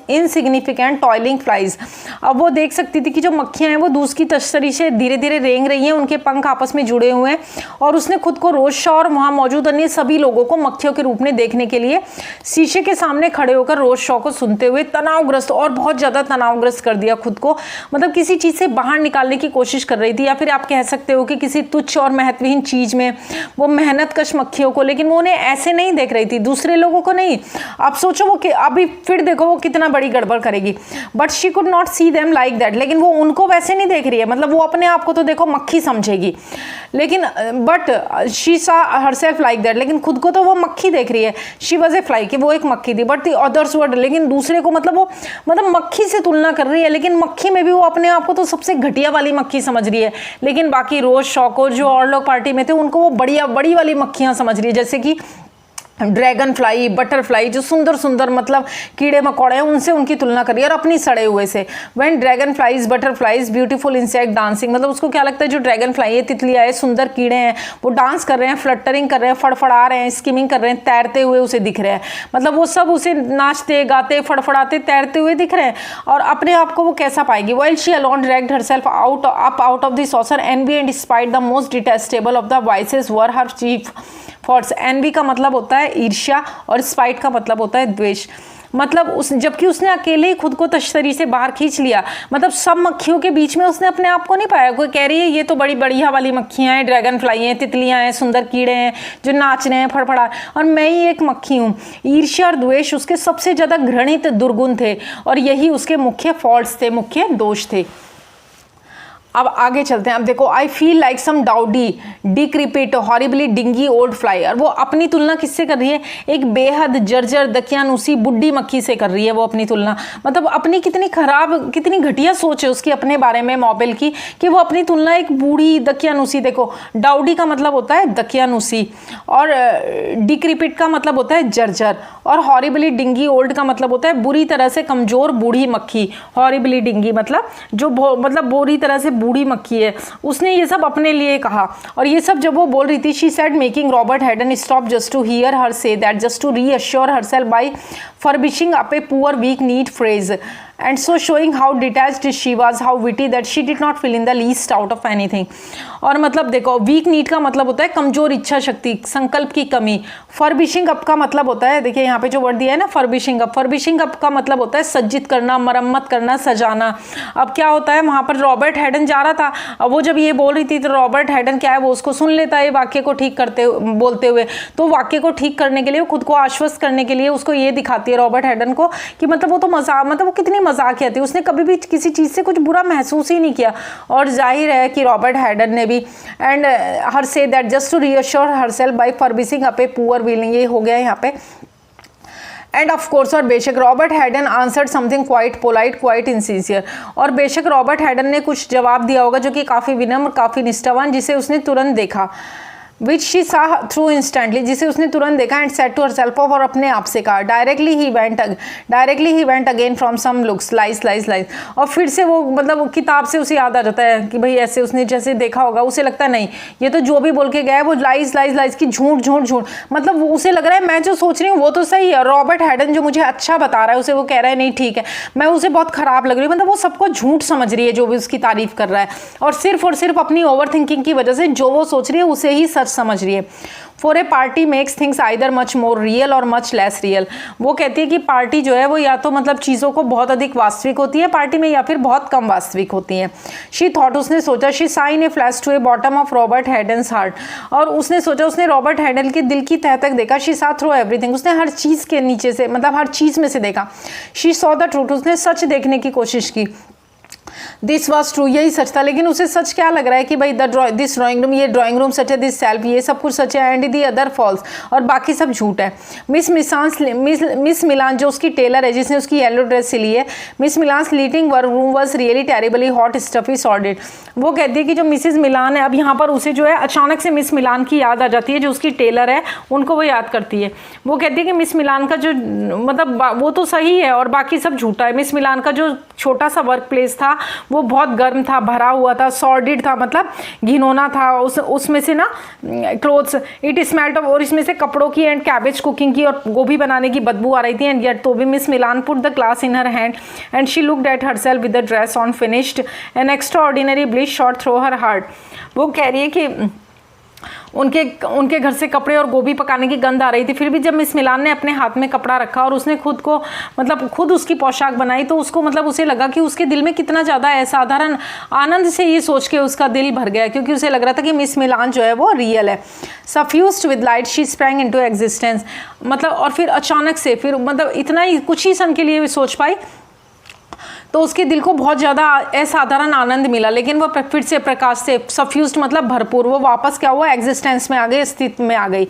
insignificant toiling flies. अब वो देख सकती थी कि जो मक्खियां हैं वो दूध की तश्तरी से धीरे धीरे रेंग रही हैं, उनके पंख आपस में जुड़े हुए हैं और उसने खुद को रोज शॉ और वहां मौजूद अन्य सभी लोगों को मक्खियों के रूप में देखने के लिए शीशे के सामने खड़े होकर रोज शॉ को सुनते हुए तनावग्रस्त और बहुत ज़्यादा तनावग्रस्त कर दिया खुद को। मतलब किसी चीज़ से बाहर निकालने की कोशिश कर रही थी, या फिर आप कह सकते हो कि किसी तुच्छ और महत्वहीन चीज़ में वो मेहनत कश मक्खियों को, लेकिन वो उन्हें ऐसे नहीं देख रही थी, दूसरे लोगों को नहीं। आप सोचो वो कि अभी फिर देखो वो कितना बड़ी गड़बड़ करेगी, but she could not see them like that. लेकिन वो उनको वैसे नहीं देख रही है, मतलब वो अपने आप को तो देखो मक्खी समझेगी, लेकिन बट शी सा हरसेल्फ लाइक दैट, लेकिन खुद को तो वो मक्खी देख रही है। शी वॉज ए फ्लाई, कि वो एक मक्खी थी, बट दी अदर्स वर्ड, लेकिन दूसरे को मतलब वो मक्खी से तुलना कर रही है, लेकिन मक्खी में भी वो अपने आप को तो सबसे घटिया वाली मक्खी समझ रही है। लेकिन बाकी रोज शॉ को, जो और लोग पार्टी में थे, उनको वो बढ़िया बड़ी वाली मक्खियां समझ रही है, जैसे कि ड्रैगन फ्लाई, बटरफ्लाई, जो सुंदर सुंदर मतलब कीड़े मकोड़े हैं, उनसे उनकी तुलना करिए और अपनी सड़े हुए से। When dragon flies, butterflies, beautiful insect dancing, मतलब उसको क्या लगता है जो ड्रैगन फ्लाई है, तितलियाँ है, सुंदर कीड़े हैं, वो डांस कर रहे हैं, फ्लटरिंग कर रहे हैं, फड़फड़ा रहे हैं, स्किमिंग कर रहे हैं, तैरते हुए उसे दिख रहे हैं। मतलब वो सब उसे नाचते गाते फड़फड़ाते तैरते हुए दिख रहे हैं, और अपने आप को वो कैसा पाएगी। While she alone dragged herself out of the saucer, envy and despite the most detestable of the vices were her chief thoughts. Envy का मतलब होता है ईर्ष्या और स्पाइट का मतलब होता है द्वेष। मतलब जबकि उसने अकेले ही खुद को तश्तरी से बाहर खींच लिया, मतलब सब मक्खियों के बीच में उसने अपने आप को नहीं पाया। कोई कह रही है ये तो बड़ी बढ़िया वाली मक्खियाँ हैं, ड्रैगन फ्लाई हैं, तितलियाँ हैं, सुंदर कीड़े हैं जो नाच रहे हैं, फड़फड़ा, और मैं ही एक मक्खी हूँ। ईर्ष्या और द्वेष उसके सबसे ज़्यादा घृणित दुर्गुण थे, और यही उसके मुख्य फॉल्ट्स थे, मुख्य दोष थे। अब आगे चलते हैं। अब देखो, I feel like some dowdy decrepit horribly dingy old fly, और वो अपनी तुलना किससे कर रही है, एक बेहद जर्जर दकियानुसी बुड्ढी मक्खी से कर रही है वो अपनी तुलना। मतलब अपनी कितनी खराब, कितनी घटिया सोच है उसकी अपने बारे में मॉबेल की, कि वो अपनी तुलना एक बूढ़ी दकियानुसी, देखो डाउडी का मतलब होता है दकियानुसी, और डिक्रिपिट का मतलब होता है जर्जर, और हॉरिबली डिंगी ओल्ड का मतलब होता है बुरी तरह से कमजोर बूढ़ी मक्खी। हॉरिबली डिंगी मतलब जो मतलब बुरी तरह से बूढ़ी मक्खी है, उसने ये सब अपने लिए कहा। और ये सब जब वो बोल रही थी, she said making Robert Haydon stop just to hear her say that, just to reassure herself by furbishing up a poor weak kneed phrase, and so showing how detached she was, how witty, that she did not feel in the least out of anything। और मतलब देखो, week need का मतलब होता है कमजोर इच्छा शक्ति, संकल्प की कमी। फर्बिशिंग अप का मतलब होता है, देखिए यहाँ पे जो वर्ड दिया है ना, फर्बिशिंग अप का मतलब होता है सज्जित करना, मरम्मत करना, सजाना। अब क्या होता है, वहाँ पर रॉबर्ट हैडन जा रहा था, अब वो जब ये बोल रही थी तो रॉबर्ट हैडन क्या है, वो उसको सुन लेता है वाक्य को ठीक करते बोलते हुए। तो वाक्य को ठीक करने के लिए, खुद को आश्वस्त करने के लिए उसको ये दिखाती है रॉबर्ट हैडन को कि मतलब वो तो मजाक, मतलब वो कितनी मजाकिया थी, उसने कभी भी किसी चीज़ से कुछ बुरा महसूस ही नहीं किया। और जाहिर है कि रॉबर्ट हैडन ने भी, and her say that just to reassure herself by furbishing up a poor willing, ये हो गया यहाँ पे। एंड ऑफ कोर्स, और बेशक Robert Haydon answered something quite polite, quite insincere, और बेशक रॉबर्ट हैडन ने कुछ जवाब दिया होगा जो कि काफ़ी विनम्र, काफ़ी निष्ठावान, जिसे उसने तुरंत देखा। विच शी सा थ्रू इंस्टेंटली, जिसे उसने तुरंत देखा। एंड सेट टू हरसेल्फ, और अपने आप से कहा। डायरेक्टली ही went again from some looks lies, और फिर से वो मतलब किताब से उसे याद आ जाता है कि भाई ऐसे उसने जैसे देखा होगा, उसे लगता है नहीं ये तो जो भी बोल के गया है वो लाइस की झूठ, मतलब वो उसे लग रहा है मैं जो सोच रही हूँ वो तो सही है, रॉबर्ट हैडन जो मुझे अच्छा बता रहा है उसे वो कह रहा है नहीं ठीक है, मैं उसे बहुत खराब लग रही हूँ। मतलब वो सबको झूठ समझ रही है जो भी उसकी तारीफ कर रहा है, और सिर्फ अपनी ओवर थिंकिंग की वजह से जो वो सोच रही है उसे ही सच समझ रही है। For a party makes things either much more real और मच लेस रियल, वो कहती है कि पार्टी जो है वो या तो मतलब चीज़ों को बहुत अधिक वास्तविक होती है पार्टी में, या फिर बहुत कम वास्तविक होती हैं। शी थॉट, उसने सोचा, she sign a flash to a bottom of Robert Haydon's heart, और उसने सोचा, उसने रॉबर्ट हैडन के दिल की तह तक देखा। शी सा थ्रू एवरीथिंग, उसने हर चीज़ के नीचे से, मतलब हर चीज़ में से देखा। शी सॉ द ट्रूथ, उसने सच देखने की कोशिश की। दिस वॉज ट्रू, यही सच था। लेकिन उसे सच क्या लग रहा है कि भाई दिस ड्राइंग रूम, ये ड्राइंग रूम सच है, दिस सेल्फ, ये सब कुछ सच है, एंड दी अदर फॉल्स, और बाकी सब झूठ है। मिस मिलान जो उसकी टेलर है, जिसने उसकी येलो ड्रेस सिली है, Miss Milan fitting room was really terribly hot stuffy sordid. वो कहती है कि जो मिसिज मिलान है, अब यहाँ पर उसे जो है अचानक से मिस मिलान की याद आ जाती है, जो उसकी टेलर है उनको वो याद करती है। वो कहती है कि मिस मिलान का जो मतलब वो तो सही है और बाकी सब झूठा है। मिस मिलान का जो छोटा सा वर्क प्लेस था वो बहुत गर्म था, भरा हुआ था, सॉर्डिड था, मतलब घिनौना था। उसमें से ना क्लोथ्स इट स्मेल्ट ऑफ, और इसमें से कपड़ों की एंड कैबेज कुकिंग की और गोभी बनाने की बदबू आ रही थी। एंड येट तो भी miss Milan put the glass in her hand and she looked at herself with the dress on finished an extra ordinary ब्लिश shot through her heart. वो कह रही है कि उनके घर से कपड़े और गोभी पकाने की गंध आ रही थी। फिर भी जब मिस मिलान ने अपने हाथ में कपड़ा रखा और उसने खुद को मतलब खुद उसकी पोशाक बनाई, तो उसको मतलब उसे लगा कि उसके दिल में कितना ज़्यादा असाधारण आनंद से ये सोच के उसका दिल भर गया, क्योंकि उसे लग रहा था कि मिस मिलान जो है वो रियल है। Suffused with light she sprang into existence, मतलब और फिर अचानक से फिर मतलब इतना ही कुछ ही क्षण के लिए सोच पाई, तो उसके दिल को बहुत ज़्यादा असाधारण आनंद मिला। लेकिन वो फिर से प्रकाश से सफ्यूज्ड मतलब भरपूर, वो वापस क्या हुआ, एग्जिस्टेंस में आ गई, अस्तित्व में आ गई।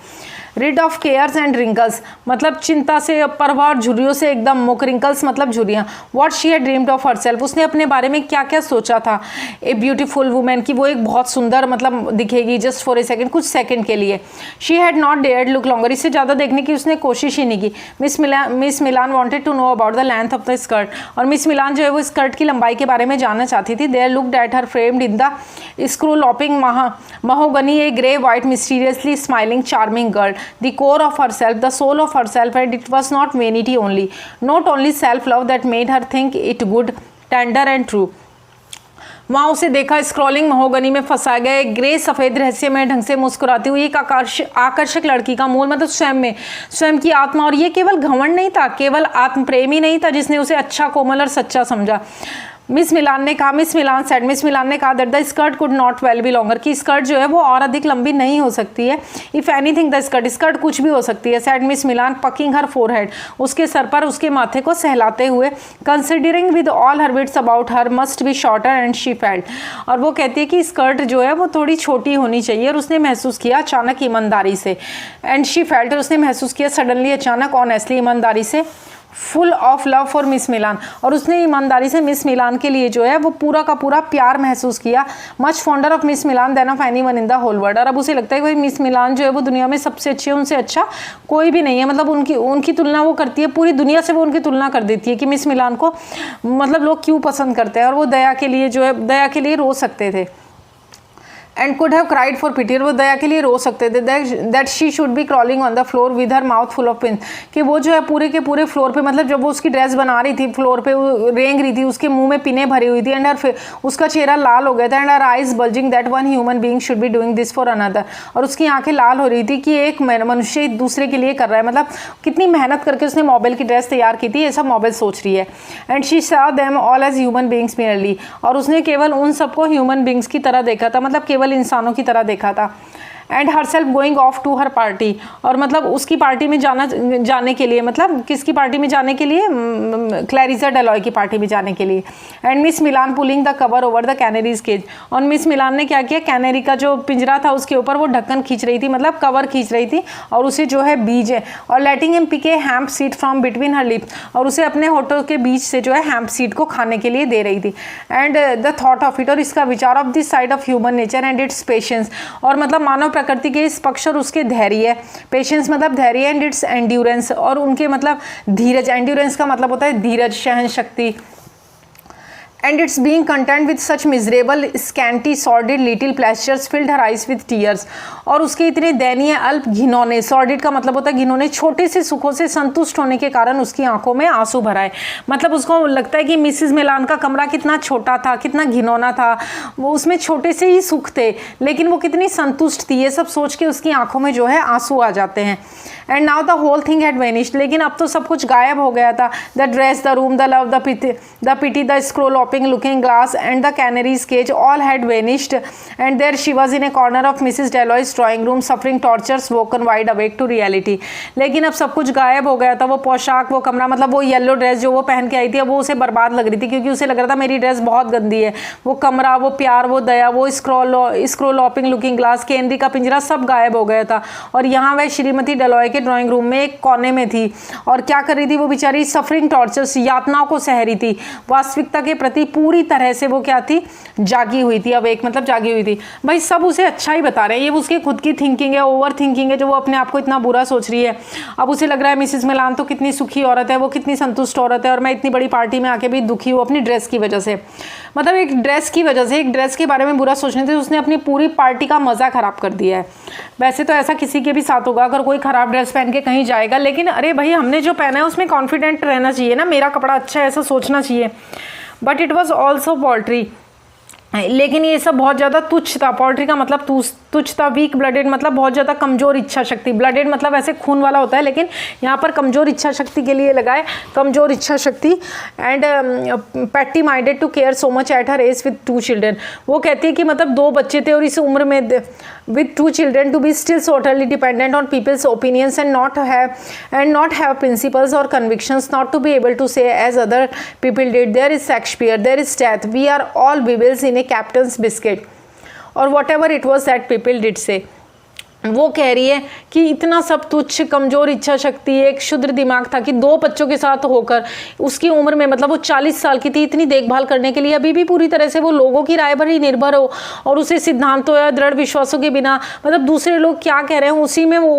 Rid of cares and wrinkles, मतलब चिंता से, परवाह और झुर्रियों से एकदम मुक्त। रिंकल्स मतलब झुर्रियाँ। What she had dreamed of herself, उसने अपने बारे में क्या क्या सोचा था। ए ब्यूटीफुल वुमेन, की वो एक बहुत सुंदर मतलब दिखेगी, जस्ट फॉर ए सेकेंड, कुछ सेकंड के लिए। She had not dared look longer, इससे ज़्यादा देखने की उसने कोशिश ही नहीं की। Miss Milan wanted to know about the length of the skirt, और मिस मिलान जो है वो स्कर्ट की लंबाई के बारे में जानना चाहती थी। There looked at her framed in the scrolloping mahogany, a grey white mysteriously smiling charming girl, the core of herself, the soul of herself, and it was not vanity only, not only self love that made her think it good, tender and true. वहाँ उसे देखा scrolling mahogany में फंसा गए, grey सफ़ेद रहस्यमय ढंग से मुस्कुराती हुई एक आकर्षक लड़की का मूल मतलब स्वयं की आत्मा। और ये केवल घमंड नहीं था, केवल आत्म प्रेम ही नहीं था जिसने उसे अच्छा, कोमल और सच्चा समझा। मिस मिलान ने कहा that the skirt could not well B longer, की स्कर्ट जो है वो और अधिक लंबी नहीं हो सकती है। इफ़ एनीथिंग द स्कर्ट कुछ भी हो सकती है। Said Miss Milan puckering her forehead, उसके सर पर उसके माथे को सहलाते हुए। Considering with all her wits about her must be shorter and she felt, और वो कहती है कि स्कर्ट जो है वो थोड़ी छोटी होनी चाहिए, और उसने महसूस किया अचानक ईमानदारी से। एंड शी फेल्ट, उसने महसूस किया सडनली अचानक, ऑनेस्टली ईमानदारी से, full of love for Miss Milan, और उसने ईमानदारी से मिस मिलान के लिए जो है वो पूरा का पूरा प्यार महसूस किया। Much fonder of Miss Milan than of anyone in the whole world, और अब उसे लगता है कि भाई मिस मिलान जो है वो दुनिया में सबसे अच्छी है, उनसे अच्छा कोई भी नहीं है। मतलब उनकी तुलना वो करती है पूरी दुनिया से, वो उनकी तुलना कर देती है कि मिस मिलान को मतलब लोग क्यों पसंद करते हैं, और वो दया के लिए जो है दया के लिए रो सकते थे। And could have cried for pity, वो दया के लिए रो सकते थे। That she should be crawling on the floor with her mouth full of pin, कि वो जो है पूरे के पूरे फ्लोर पे, मतलब जब वो उसकी ड्रेस बना रही थी फ्लोर पे रेंग रही थी, उसके मुंह में पिनें भरी हुई थी, एंड उसका चेहरा लाल हो गया था। And her eyes bulging that one human being should be doing this for another, और उसकी आंखें लाल हो रही थी कि एक मनुष्य दूसरे के लिए कर रहा है। मतलब कितनी मेहनत करके उसने मॉबल की ड्रेस तैयार की थी, ये सब मॉबल सोच रही है। And she saw them all as human beings merely, और उसने केवल उन सबको ह्यूमन बीइंग्स की तरह देखा था, मतलब केवल इंसानों की तरह देखा था। And herself going off to her party, और मतलब उसकी पार्टी में जाने के लिए, मतलब किसकी पार्टी में जाने के लिए, क्लैरिसा डेलॉय की पार्टी में जाने के लिए। And Miss Milan pulling the cover over the कैनरीज cage, और मिस मिलान ने क्या किया, कैनरी का जो पिंजरा था उसके ऊपर वो ढक्कन खींच रही थी, मतलब कवर खींच रही थी, और उसे जो है बीज है, और letting him pick a hemp seed from between her lips, और उसे अपने होठों के बीच से जो है हैम्प सीड को खाने के लिए दे रही थी। And the thought of it, और इसका विचार, of this side of human nature and it's patience, और मतलब मानव प्रकृति के इस पक्ष और उसके धैर्य, पेशेंस मतलब धैर्य, एंड इट्स एंड्योरेंस, और उनके मतलब धीरज, एंड्योरेंस का मतलब होता है धीरज, सहन शक्ति। And it's being content with such miserable scanty sordid little pleasures field her eyes with tears, और उसके इतने दयनीय अल्प घिनौने, सॉर्डिड का मतलब होता है घिनौने, छोटे से सुखों से संतुष्ट होने के कारण उसकी आंखों में आंसू भर आए। मतलब उसको लगता है कि मिसिस मिलान का कमरा कितना छोटा था, कितना घिनौना था, वो उसमें छोटे से ही सुख थे, लेकिन वो कितनी संतुष्ट थी, ये सब सोच के उसकी आंखों में जो है आंसू आ जाते हैं। And now the whole thing had vanished, लेकिन अब तो सब कुछ गायब हो गया था। The dress, the room, the love, the pity, the scrolloping looking glass and the कैनरीज cage, all had vanished and there she was in a corner of Mrs Dalloway's drawing room suffering tortures woken wide awake to reality. लेकिन अब सब कुछ गायब हो गया था। वो पोशाक, वो कमरा, मतलब वो येलो ड्रेस जो वो पहन के आई थी, अब वो उसे बर्बाद लग रही थी, क्योंकि उसे लग रहा था मेरी ड्रेस बहुत गंदी है। वो कमरा, वो प्यार, वो दया, वो स्क्रोलॉपिंग लुकिंग ग्लास, केनरी का पिंजरा, सब गायब हो गया था। और यहाँ वह श्रीमती डेलॉय के ड्राइंग रूम में एक कोने में थी और क्या कर रही थी वो बेचारी? सफरिंग टॉर्चर्स, यातनाओं को सह रही थी। वास्तविकता के प्रति पूरी तरह से वो क्या थी? जागी हुई थी। अब एक मतलब जागी हुई थी। भाई सब उसे अच्छा ही बता रहे हैं, ये उसकी खुद की थिंकिंग है, ओवर थिंकिंग है, जो वो अपने आप को इतना बुरा सोच रही है। अब उसे लग रहा है मिसिस मिलान तो कितनी सुखी औरत है, वो कितनी संतुष्ट औरत है, और मैं इतनी बड़ी पार्टी में आके भी दुखी हूँ अपनी ड्रेस की वजह से। मतलब एक ड्रेस की वजह से, एक ड्रेस के बारे में बुरा सोचने से उसने अपनी पूरी पार्टी का मज़ा ख़राब कर दिया है। वैसे तो ऐसा किसी के भी साथ होगा अगर कोई ख़राब ड्रेस पहन के कहीं जाएगा, लेकिन अरे भाई हमने जो पहना है उसमें कॉन्फिडेंट रहना चाहिए ना, मेरा कपड़ा अच्छा है ऐसा सोचना चाहिए। But it was also poultry, लेकिन ये सब बहुत ज़्यादा तुच्छ था। पोल्ट्री का मतलब तुच्छ था। वीक ब्लडेड मतलब बहुत ज़्यादा कमज़ोर इच्छा शक्ति। ब्लडेड मतलब ऐसे खून वाला होता है, लेकिन यहाँ पर कमज़ोर इच्छा शक्ति के लिए लगाए, कमज़ोर इच्छा शक्ति। And petty minded to care so much at her age with 2 children. वो कहती है कि मतलब 2 बच्चे थे और इस उम्र में with 2 children to be still so totally dependent on people's opinions and not have principles और convictions, not to be able to say as other people did, there is Shakespeare, there is death, we are all weevils in a captain's biscuit, और whatever it was that people did say. वो कह रही है कि इतना सब तुच्छ, कमज़ोर इच्छा शक्ति, एक क्षुद्र दिमाग था कि 2 बच्चों के साथ होकर उसकी उम्र में, मतलब वो 40 साल की थी, इतनी देखभाल करने के लिए अभी भी पूरी तरह से वो लोगों की राय पर ही निर्भर हो, और उसे सिद्धांतों या दृढ़ विश्वासों के बिना, मतलब दूसरे लोग क्या कह रहे हैं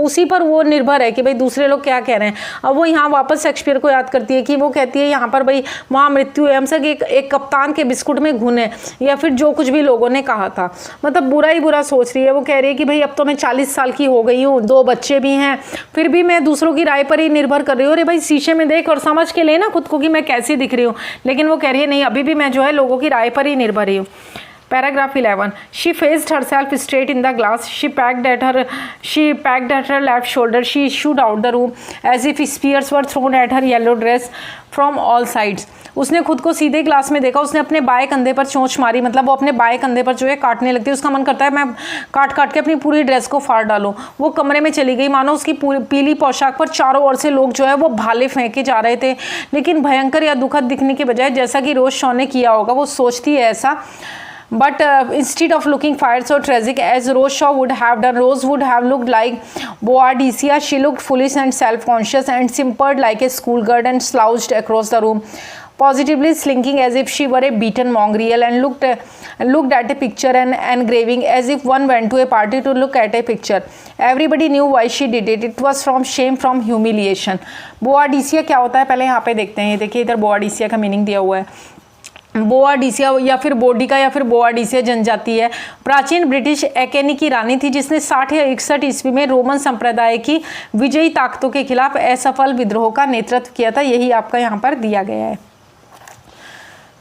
उसी पर वो निर्भर है कि भाई दूसरे लोग क्या कह रहे हैं। अब वो यहाँ वापस शेक्सपियर को याद करती है कि वो कहती है यहाँ पर भाई वहाँ मृत्यु है, हम सब एक कप्तान के बिस्कुट में घुन है, या फिर जो कुछ भी लोगों ने कहा था, मतलब बुरा ही बुरा सोच रही है। वो कह रही है कि भाई अब तो मैं 40 साल की हो गई हूँ, 2 बच्चे भी हैं, फिर भी मैं दूसरों की राय पर ही निर्भर कर रही हूँ। अरे भाई शीशे में देख और समझ के लेना खुद को कि मैं कैसी दिख रही हूँ। लेकिन वो कह रही है नहीं, अभी भी मैं जो है लोगों की राय पर ही निर्भर ही हूँ। Paragraph 11. She faced herself straight in the glass. She packed at her left shoulder. She issued out the room as if spears were thrown at her yellow dress from all sides. उसने खुद को सीधे glass में देखा, उसने अपने बाएं कंधे पर चोंच मारी, मतलब वो अपने बाएं कंधे पर जो है काटने लगती है। उसका मन करता है मैं काट काट के अपनी पूरी ड्रेस को फाड़ डालूं। वो कमरे में चली गई, मानो उसकी पूरी पीली पोशाक पर चारों ओर से लोग जो है वो भाले फेंके जा रहे थे, लेकिन भयंकर या दुखद दिखने के बजाय, जैसा कि रोज शॉ ने किया होगा, वो सोचती है ऐसा। But instead of looking fired so tragic as Rose Shaw would have done, Rose would have looked like Boadicea. She looked foolish and self-conscious and simpered like a schoolgirl and slouched across the room, positively slinking as if she were a beaten mongrel, and looked at a picture and engraving as if one went to a party to look at a picture. Everybody knew why she did it. It was from shame, from humiliation. Boadicea क्या होता है पहले यहाँ पे देखते हैं। ये देखिए इधर Boadicea का मीनिंग दिया हुआ है। बोआडिसिया या फिर बोडिका या फिर बोआडिसिया जनजाति है, प्राचीन ब्रिटिश एकेनी की रानी थी जिसने 60 या 61 ईस्वी में रोमन संप्रदाय की विजयी ताकतों के खिलाफ असफल विद्रोह का नेतृत्व किया था। यही आपका यहाँ पर दिया गया है।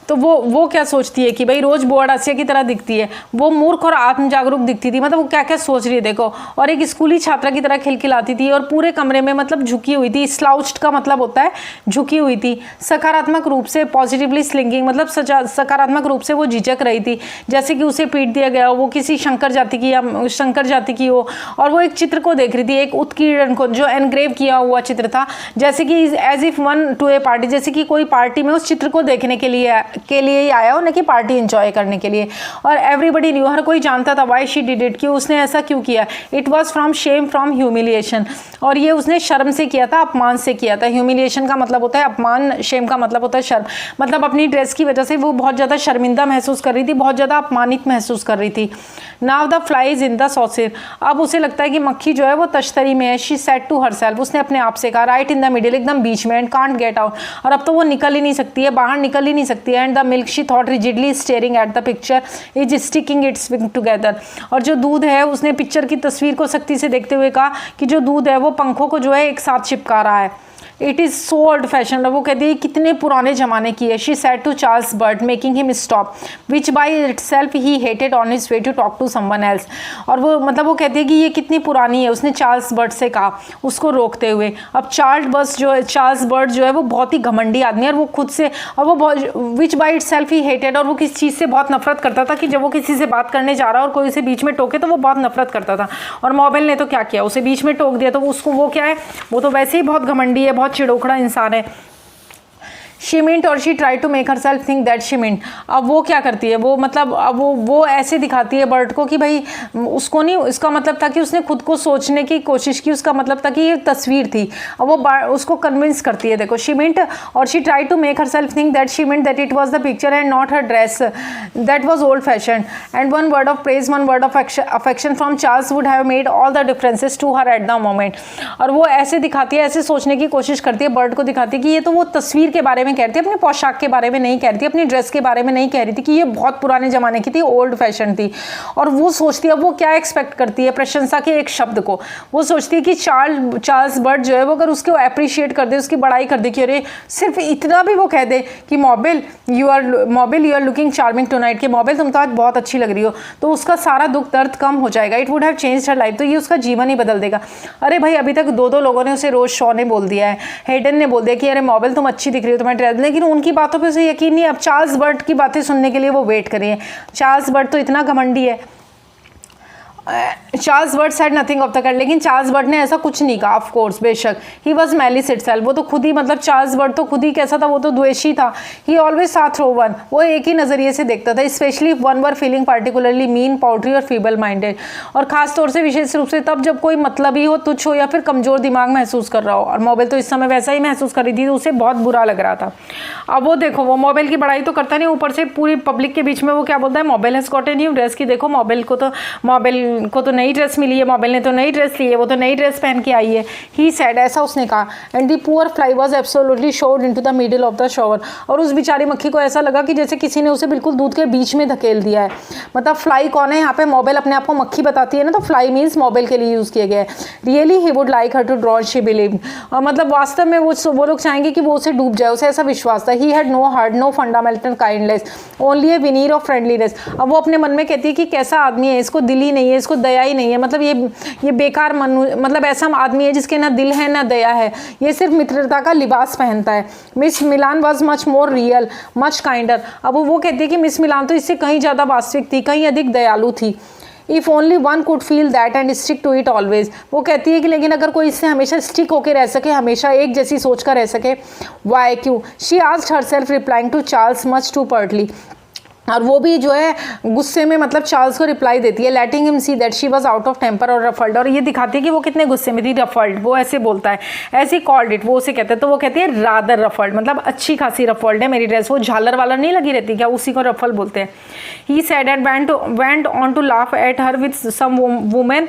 तो वो क्या सोचती है कि भाई रोज बोआडिसिया की तरह दिखती है, वो मूर्ख और आत्म जागरूक दिखती थी, मतलब वो क्या क्या सोच रही है देखो, और एक स्कूली छात्रा की तरह खिलखिलाती थी और पूरे कमरे में मतलब झुकी हुई थी। स्लाउच्ड का मतलब होता है झुकी हुई थी। सकारात्मक रूप से, पॉजिटिवली स्लिंगिंग मतलब सकारात्मक रूप से वो झिझक रही थी, जैसे कि उसे पीट दिया गया हो, वो किसी शंकर जाति की हो, और वो एक चित्र को देख रही थी, एक उत्कीर्णन को जो एनग्रेव किया हुआ चित्र था, जैसे कि as if one to a party, जैसे कि कोई पार्टी में उस चित्र को देखने के लिए ही आया हो, ना कि पार्टी एंजॉय करने के लिए। और एवरीबडी न्यू, हर कोई जानता था व्हाई शी डिड इट, कि उसने ऐसा क्यों किया। It was from shame, from humiliation, और ये उसने शर्म से किया था, अपमान से किया था। ह्यूमिलिएशन का मतलब होता है अपमान, शेम का मतलब होता है शर्म, मतलब अपनी ड्रेस की वजह से वो बहुत ज़्यादा शर्मिंदा महसूस कर रही थी, बहुत ज़्यादा अपमानित महसूस कर रही थी। Now the fly is in the saucer, अब उसे लगता है कि मक्खी जो है वो तश्तरी में है। शी सेड टू हरसेल्फ, उसने अपने आप से कहा, राइट इन द मिडिल, एकदम बीच में, एंड कांट गेट आउट, और अब तो वो निकल ही नहीं सकती है, बाहर निकल ही नहीं सकती है। And the milk, she thought rigidly staring at the picture, is sticking it's wing together, और जो दूध है, उसने पिक्चर की तस्वीर को सख्ती से देखते हुए कहा कि जो दूध है वो पंखों को जो है एक साथ चिपका रहा है। It is so old fashion. वो कहती है कितने पुराने ज़माने की है। She said to Charles Burt making him stop which by itself he hated on his way to talk to someone else. और वो मतलब वो कहती है कि ये कितनी पुरानी है, उसने चार्ल्स बर्ड से कहा उसको रोकते हुए। अब चार्ल्स बर्ड जो है वो बहुत ही घमंडी आदमी है और वो खुद से, और वो विच by itself he hated, और वो किस चीज़ से बहुत नफरत करता था कि जब वो किसी से बात करने जा रहा और कोई उसे बीच में टोके तो वो बहुत नफरत करता था। और मॉबेल ने तो क्या किया, उसे बीच में टोक दिया। तो उसको वो क्या है, वो तो वैसे ही बहुत घमंडी है, बहुत चिड़ोखड़ा इंसान है। शी मिंट और she try to make herself think that she meant. अब वो क्या करती है, वो मतलब अब वो ऐसे दिखाती है बर्ड को कि भाई उसको नहीं, इसका मतलब था कि उसने खुद को सोचने की कोशिश की, उसका मतलब था कि ये तस्वीर थी। अब वो उसको कन्विंस करती है, देखो शी मिंट और she try to make herself think that she meant that it was the picture and not her dress that was old fashion and one word of praise, one word of affection from Charles would have made all the differences to her at the moment. और वो ऐसे दिखाती है, ऐसे सोचने की कोशिश करती है, बर्ड को दिखाती है कि ये तो वो तस्वीर के बारे में कह रही थी, अपने पोशाक के बारे में नहीं कह रही थी, अपनी ड्रेस के बारे में नहीं कह रही थी कि ये बहुत पुराने जमाने की थी, ओल्ड फैशन थी। और वो सोचती है, वो क्या एक्सपेक्ट करती है, प्रशंसा के एक शब्द को। वो सोचती है कि चार्ल्स बर्ड जो है वो अगर उसको अप्रिशिएट कर दे, उसकी बड़ाई कर दे कि अरे सिर्फ इतना भी वो कह दे कि Mabel you are looking charming tonight, कि मॉबेल तुम तो आज बहुत अच्छी लग रही हो, तो उसका सारा दुख दर्द कम हो जाएगा। It would have changed her life, तो ये उसका जीवन ही बदल देगा। अरे भाई अभी तक दो लोगों ने उसे, रोज शॉ ने बोल दिया है, हेडन ने बोल दिया कि अरे मॉबेल तुम अच्छी दिख रही हो, तुम्हारी ड्रेस, लेकिन उनकी बातों पे उसे यकीन नहीं। अब चार्ल्स बर्ड की बातें सुनने के लिए वो वेट करिए। चार्ल्स बर्ड तो इतना घमंडी है। Charles bird said nothing of the kind, लेकिन चार्ल्स बर्ड ने ऐसा कुछ नहीं कहा। ऑफ कोर्स, बेशक ही वॉज मैलिस इटसेल्फ, वो तो खुद ही, मतलब चार्ल्स बर्ड तो खुद ही कैसा था, वो तो द्वेषी था। He always saw through one, वो एक ही नजरिए से देखता था, specially one were feeling particularly mean, paltry और फीबल माइंडेड, और खासतौर से विशेष रूप से तब जब कोई मतलबी हो, तुच्छ हो या फिर कमजोर दिमाग महसूस कर रहा हो। और मॉबेल तो इस समय वैसा ही महसूस कर रही थी, तो उसे बहुत बुरा लग रहा था। अब वो देखो, वो मॉबेल की बड़ाई तो करता नहीं, ऊपर से पूरी पब्लिक के बीच में वो क्या बोलता है, Mabel has got a new dress, की देखो मॉबेल को तो नई ड्रेस मिली है, मॉबेल ने तो नई ड्रेस ली है, वो तो नई ड्रेस पहन के आई है। ही सेड, ऐसा उसने कहा। And the poor fly was absolutely showed into the middle of the shower, और उस बेचारी मक्खी को ऐसा लगा कि जैसे किसी ने उसे बिल्कुल दूध के बीच में धकेल दिया है। मतलब फ्लाई कौन है यहाँ पे, मॉबेल अपने आप को मक्खी बताती है ना, तो फ्लाई मीन्स मॉबेल के लिए यूज किया गया है। Really he would like her to drown, she believed, और मतलब वास्तव में वो लोग चाहेंगे कि वो उसे डूब जाए, उसे ऐसा विश्वास था। He had no heart, no fundamental kindness, only a veneer of friendliness. अब वो अपने मन में कहती है कि कैसा आदमी है, इसको दिल ही नहीं है, इसको दया ही नहीं है, मतलब ये बेकार मतलब ऐसा आदमी है जिसके ना दिल है ना दया है, ये सिर्फ मित्रता का लिबास पहनता है। Miss Milan was much more real, much kinder. अब वो कहती है कि मिस मिलान तो इससे कहीं ज़्यादा वास्तविक थी, कहीं अधिक दयालु थी। If only one could feel that and stick to it always, वो कहती है कि लेकिन अगर कोई इससे हमेशा स्टिक होकर रह सके, हमेशा एक जैसी सोच कर रह सके, वाई, क्यों? She asked herself replying to Charles much too pertly, और वो भी जो है गुस्से में, मतलब चार्ल्स को रिप्लाई देती है, letting him see that she was out of temper और रफल्ड, और ये दिखाती है कि वो कितने गुस्से में थी। रफल्ड, वो ऐसे बोलता है, ऐसे कॉल्ड इट, वो उसे कहते हैं, तो वो कहती है रादर रफल्ड, मतलब अच्छी खासी रफल्ड है मेरी ड्रेस, वो झालर वालर नहीं लगी रहती क्या, उसी को रफल बोलते हैं। He said and went on to laugh at her with some women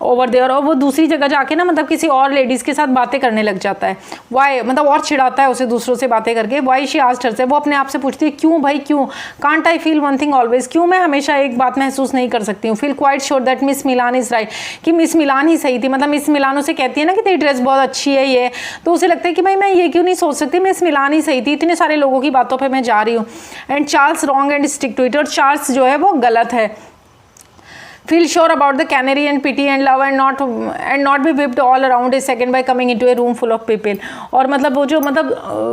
over there, और वो दूसरी जगह जाके ना, मतलब किसी और लेडीज़ के साथ बातें करने लग जाता है। वाई, मतलब और चिढ़ाता है उसे दूसरों से बातें करके। वाई शी आस्क्ड हरसेल्फ, वो अपने आप से पूछती है क्यों भाई, क्यों? Can't I feel one thing always, क्यों मैं हमेशा एक बात महसूस नहीं कर सकती हूँ? Feel quite sure that miss Milan is right, कि मिस मिलान ही सही थी। मतलब मिस मिलान उसे कहती है ना कि तेरी ड्रेस बहुत अच्छी है, ये तो उसे लगता है कि भाई मैं ये क्यों नहीं सोच सकती, मिस मिलान ही सही थी, इतने सारे लोगों की बातों पर मैं जा रही हूँ। And Charles wrong and stick to it, और चार्ल्स जो है वो गलत है। Feel sure about the canary and pity and love and not be whipped all around a second by coming into a room full of people। और मतलब वो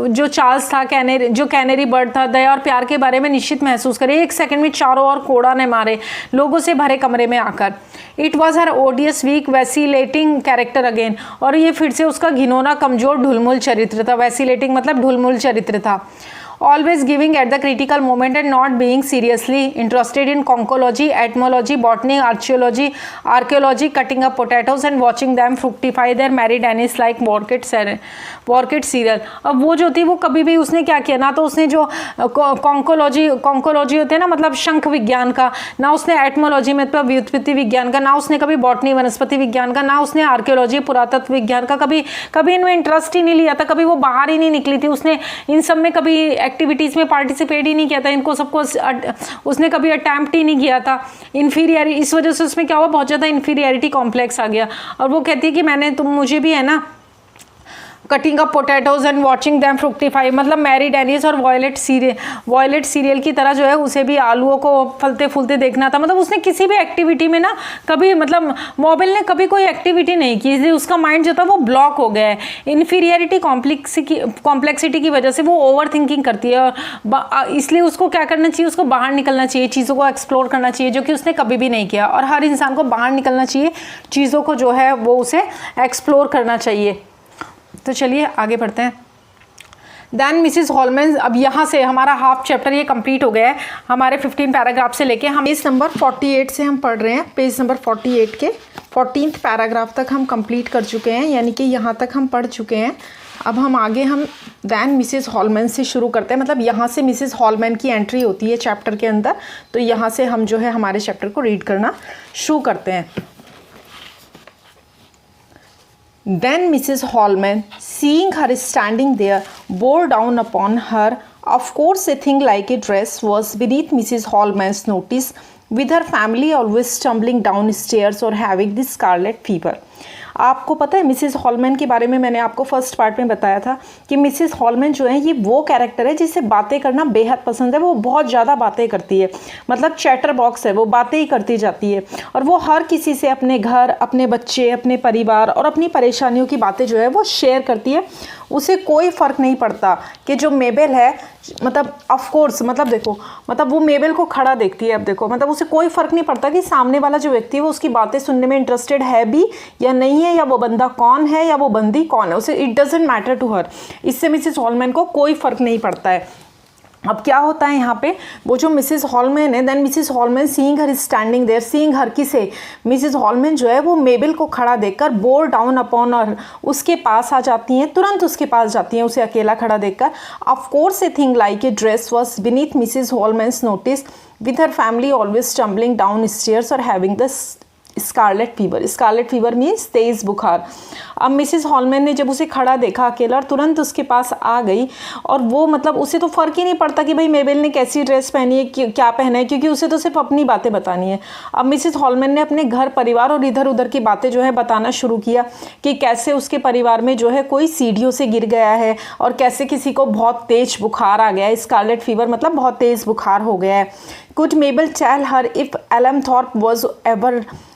जो चार्ल्स था, कैनरी बर्ड था, दया और प्यार के बारे में निश्चित महसूस करे, एक सेकंड में चारों ओर कोड़ा ने मारे लोगों से भरे कमरे में आकर। It was her odious weak vacillating character again, और ये फिर से उसका घिनौना कमजोर ढुलमुल चरित्र था। वैसिलेटिंग मतलब ढुलमुल चरित्र था। Always giving at the critical moment and not being seriously interested in conchology, etymology, botany, archaeology, cutting up potatoes and watching them fructify their married anise like orchid cereal। अब वो जो थी वो कभी भी उसने क्या किया ना, तो उसने जो कॉन्कोलॉजी होते हैं ना, मतलब शंख विज्ञान का, ना उसने एटमोलॉजी मतलब व्युत्पत्ति विज्ञान का, ना उसने कभी बॉटनी वनस्पति विज्ञान का, ना उसने आर्कियोलॉजी पुरातत्व विज्ञान का कभी इनमें इंटरेस्ट ही नहीं लिया था, कभी वो बाहर ही नहीं निकली थी, उसने इन सब में कभी एक्टिविटीज़ में पार्टिसिपेट ही नहीं किया था, इनको सबको उसने कभी अटैम्प्ट ही नहीं किया था। इन्फीरियरिटी, इस वजह से उसमें क्या हुआ, बहुत ज़्यादा इन्फीरियरिटी कॉम्प्लेक्स आ गया। और वो कहती है कि मुझे भी है ना, cutting up potatoes and watching them fructify, मतलब मैरी डेनिस और वॉयलेट सीरियल की तरह जो है उसे भी आलूओं को फलते फूलते देखना था। मतलब उसने किसी भी एक्टिविटी में ना कभी, मतलब मोबाइल ने कभी कोई एक्टिविटी नहीं की, इसलिए उसका माइंड जो था वो ब्लॉक हो गया है। इन्फीरियरिटी कॉम्प्लेक्सिटी की वजह से वो ओवर थिंकिंग करती है, और इसलिए उसको क्या करना चाहिए, उसको बाहर निकलना चाहिए, चीज़ों को एक्सप्लोर करना चाहिए, जो कि उसने कभी भी नहीं किया। और हर इंसान को बाहर निकलना चाहिए, चीज़ों को जो है वो उसे एक्सप्लोर करना चाहिए। तो चलिए आगे बढ़ते हैं। देन मिसिस हॉलमैन, अब यहाँ से हमारा हाफ चैप्टर ये कंप्लीट हो गया है, हमारे 15 पैराग्राफ से लेके हम पेज नंबर 48 से हम पढ़ रहे हैं। पेज नंबर 48 के 14th पैराग्राफ तक हम कंप्लीट कर चुके हैं, यानी कि यहाँ तक हम पढ़ चुके हैं। अब हम आगे हम दैन मिसिस हॉलमैन से शुरू करते हैं, मतलब यहाँ से मिसिस हॉलमैन की एंट्री होती है चैप्टर के अंदर, तो यहाँ से हम जो है हमारे चैप्टर को रीड करना शुरू करते हैं। Then Mrs. Holman, seeing her standing there, bore down upon her. Of course, a thing like a dress was beneath Mrs. Holman's notice, with her family always stumbling downstairs or having the scarlet fever. आपको पता है Mrs Holman के बारे में मैंने आपको first part में बताया था कि मिसिस हॉलमैन जो है ये वो कैरेक्टर है जिसे बातें करना बेहद पसंद है। वो बहुत ज़्यादा बातें करती है, मतलब चैटर बॉक्स है, वो बातें ही करती जाती है, और वो हर किसी से अपने घर, अपने बच्चे, अपने परिवार और अपनी परेशानियों की बातें जो है वो शेयर करती है। उसे कोई फ़र्क नहीं पड़ता कि जो मेबल है, मतलब ऑफ कोर्स, मतलब देखो, मतलब वो मेबल को खड़ा देखती है। अब देखो, मतलब उसे कोई फ़र्क नहीं पड़ता कि सामने वाला जो व्यक्ति है वो उसकी बातें सुनने में इंटरेस्टेड है भी या नहीं है, या वो बंदा कौन है या वो बंदी कौन है, उसे it doesn't matter to her. इससे मिसिस हॉलमैन को कोई फ़र्क नहीं पड़ता है। अब क्या होता है यहाँ पे, वो जो मिसिस हॉलमैन है, then Mrs Holman seeing her standing there, seeing her किसे, मिसिस हॉलमैन जो है वो मेबल को खड़ा देखकर बोर डाउन अपॉन हर, उसके पास आ जाती हैं, तुरंत उसके पास जाती हैं उसे अकेला खड़ा देखकर। Of course a thing like a dress was beneath Mrs Holman's notice, with her family always stumbling down stairs और having the scarlet fever. Scarlet fever means तेज़ बुखार। अब मिसिस हॉलमैन ने जब उसे खड़ा देखा अकेला और तुरंत उसके पास आ गई, और वो मतलब उसे तो फ़र्क ही नहीं पड़ता कि भाई मेबल ने कैसी ड्रेस पहनी है, क्या पहना है, क्योंकि उसे तो सिर्फ अपनी बातें बतानी है। अब मिसिस हॉलमैन ने अपने घर परिवार और इधर उधर की बातें जो है बताना शुरू किया कि कैसे उसके परिवार में जो है कोई सीढ़ियों से गिर गया है, और कैसे किसी को बहुत तेज बुखार आ गया है, स्कारलेट फीवर मतलब बहुत तेज़ बुखार हो गया है। Could Mabel tell her if Elm Thorpe was ever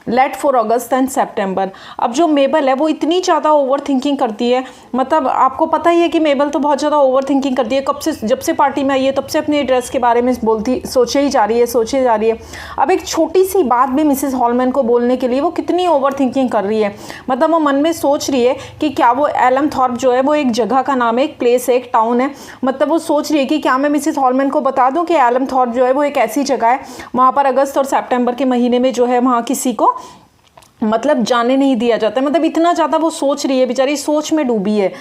late for August and September. अब जो मेबल है वो इतनी ज़्यादा ओवर थिंकिंग करती है, मतलब आपको पता ही है कि मेबल तो बहुत ज़्यादा ओवर थिंकिंग करती है। कब से, जब से पार्टी में आई है तब से अपने ड्रेस के बारे में सोचे ही जा रही है। अब एक छोटी सी बात भी मिसिस हॉलमैन को बोलने के लिए वो कितनी ओवर थिंकिंग कर रही है। मतलब वो मन में सोच रही है कि क्या वो एलम थॉर्प जो है वो एक जगह का नाम है, एक प्लेस है, एक टाउन है। मतलब वो सोच रही है कि क्या मैं मिसिस हॉलमैन को बता दूं कि एलम थॉर्प जो है वो एक ऐसी जगह है, वहाँ पर अगस्त और सितंबर के महीने में जो है वहाँ किसी को मतलब जाने नहीं दिया जाता है। मतलब इतना ज़्यादा वो सोच रही है, बेचारी सोच में डूबी है।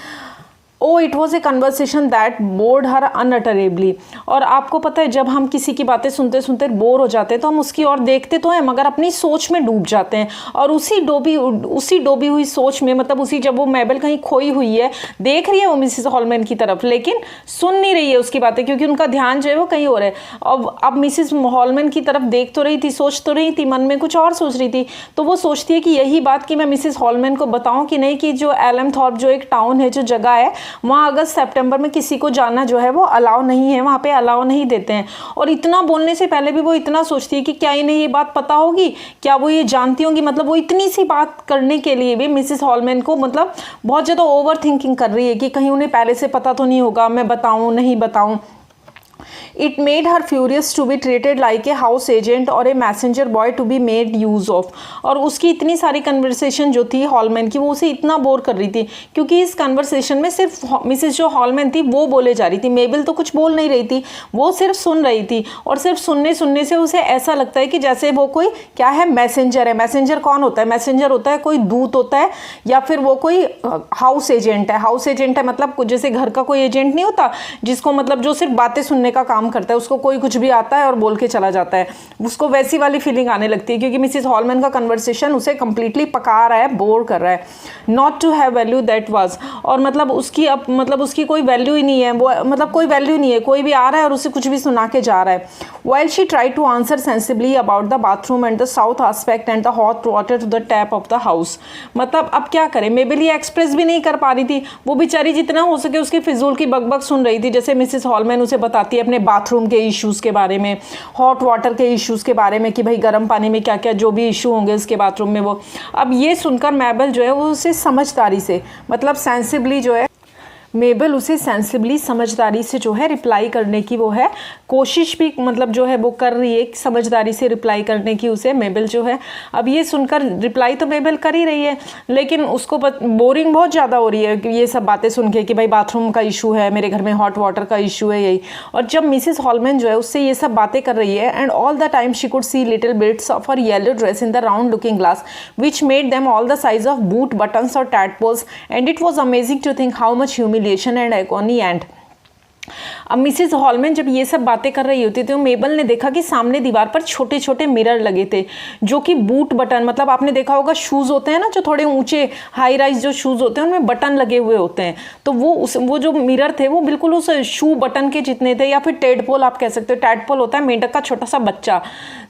Oh it was a conversation that bored her unutterably. और आपको पता है जब हम किसी की बातें सुनते सुनते बोर हो जाते हैं तो हम उसकी ओर देखते तो हैं मगर अपनी सोच में डूब जाते हैं। और उसी डूबी हुई सोच में, मतलब उसी, जब वो मेबल कहीं खोई हुई है, देख रही है वो मिसिस हॉलमैन की तरफ लेकिन सुन नहीं रही है उसकी बातें, क्योंकि उनका ध्यान जो है वो कहीं और है। अब मिसिस हॉलमैन की तरफ देख तो रही थी, सोच तो रही थी, मन में कुछ और सोच रही थी। तो वो सोचती है कि यही बात कि मैं मिसिस हॉलमैन को बताऊं कि नहीं, कि जो एलम थॉर्प जो एक टाउन है, जो जगह है, वहाँ अगस्त सितंबर में किसी को जाना जो है वो अलाउ नहीं है, वहाँ पे अलाउ नहीं देते हैं। और इतना बोलने से पहले भी वो इतना सोचती है कि क्या इन्हें ये बात पता होगी, क्या वो ये जानती होंगी। मतलब वो इतनी सी बात करने के लिए भी मिसिस हॉलमैन को मतलब बहुत ज़्यादा ओवर थिंकिंग कर रही है कि कहीं उन्हें पहले से पता तो नहीं होगा, मैं बताऊँ नहीं बताऊँ। It made her furious to be treated like a house agent or a messenger boy to be made use of। और उसकी इतनी सारी कन्वर्सेशन जो थी हॉलमैन की, वो उसे इतना बोर कर रही थी, क्योंकि इस कन्वर्सेशन में सिर्फ मिसिस जो हॉलमैन थी वो बोले जा रही थी, मेबल तो कुछ बोल नहीं रही थी, वो सिर्फ सुन रही थी। और सिर्फ सुनने से उसे ऐसा लगता है कि जैसे वो कोई क्या है, मैसेंजर है। मैसेंजर कौन होता है? मैसेंजर होता है कोई दूत होता है, या फिर वो कोई हाउस एजेंट है। हाउस एजेंट है मतलब जैसे घर का कोई एजेंट नहीं होता जिसको मतलब जो सिर्फ बातें सुनने का काम करता है, उसको कोई कुछ भी आता है और बोल के चला जाता है, उसको वैसी वाली फीलिंग आने लगती है। क्योंकि मिसिस हॉलमैन का कन्वर्सेशन उसे कंप्लीटली पका रहा है, बोर कर रहा है। Not to have value that was. और मतलब उसकी अब मतलब उसकी कोई वैल्यू ही नहीं है, वो मतलब कोई वैल्यू नहीं है, कोई भी आ रहा है और उसे कुछ भी सुना के जा रहा है। while she tried to answer sensibly about the bathroom and the south aspect and the hot water to the tap of the house। मतलब अब क्या करें, मेबल ये एक्सप्रेस भी नहीं कर पा रही थी, वो बेचारी जितना हो सके उसकी फिजूल की बकबक सुन रही थी। जैसे मिसेस हॉलमैन उसे बताती है अपने बाथरूम के इश्यूज़ के बारे में, हॉट वाटर के इश्यूज़ के बारे में कि भाई गर्म पानी में क्या क्या जो भी इशू होंगे उसके बाथरूम में वो। अब ये सुनकर मेबल जो है वो उसे समझदारी से, मतलब सेंसिबली जो है मेबल उसे सेंसिबली समझदारी से जो है रिप्लाई करने की वो है कोशिश भी, मतलब जो है वो कर रही है समझदारी से रिप्लाई करने की उसे मेबल जो है। अब ये सुनकर रिप्लाई तो मेबल कर ही रही है, लेकिन उसको बोरिंग बहुत ज़्यादा हो रही है कि ये सब बातें सुन के कि भाई बाथरूम का इशू है, मेरे घर में हॉट वाटर का इशू है यही। और जब मिसेस हॉलमैन जो है उससे ये सब बातें कर रही है, and all the time she could see little bits of her yellow dress in the round looking glass which made them all the size of boot buttons और tadpoles, and it was amazing to think how much humiliation and agony and. अब Mrs Holman जब ये सब बातें कर रही होती तो मेबल ने देखा कि सामने दीवार पर छोटे छोटे मिरर लगे थे जो कि बूट बटन, मतलब आपने देखा होगा शूज़ होते हैं ना जो थोड़े ऊंचे हाई राइज जो शूज़ होते हैं उनमें बटन लगे हुए होते हैं, तो वो जो मिरर थे वो बिल्कुल उस शू बटन के जितने थे, या फिर टेडपोल आप कह सकते हो। टेडपोल होता है मेंढक का छोटा सा बच्चा,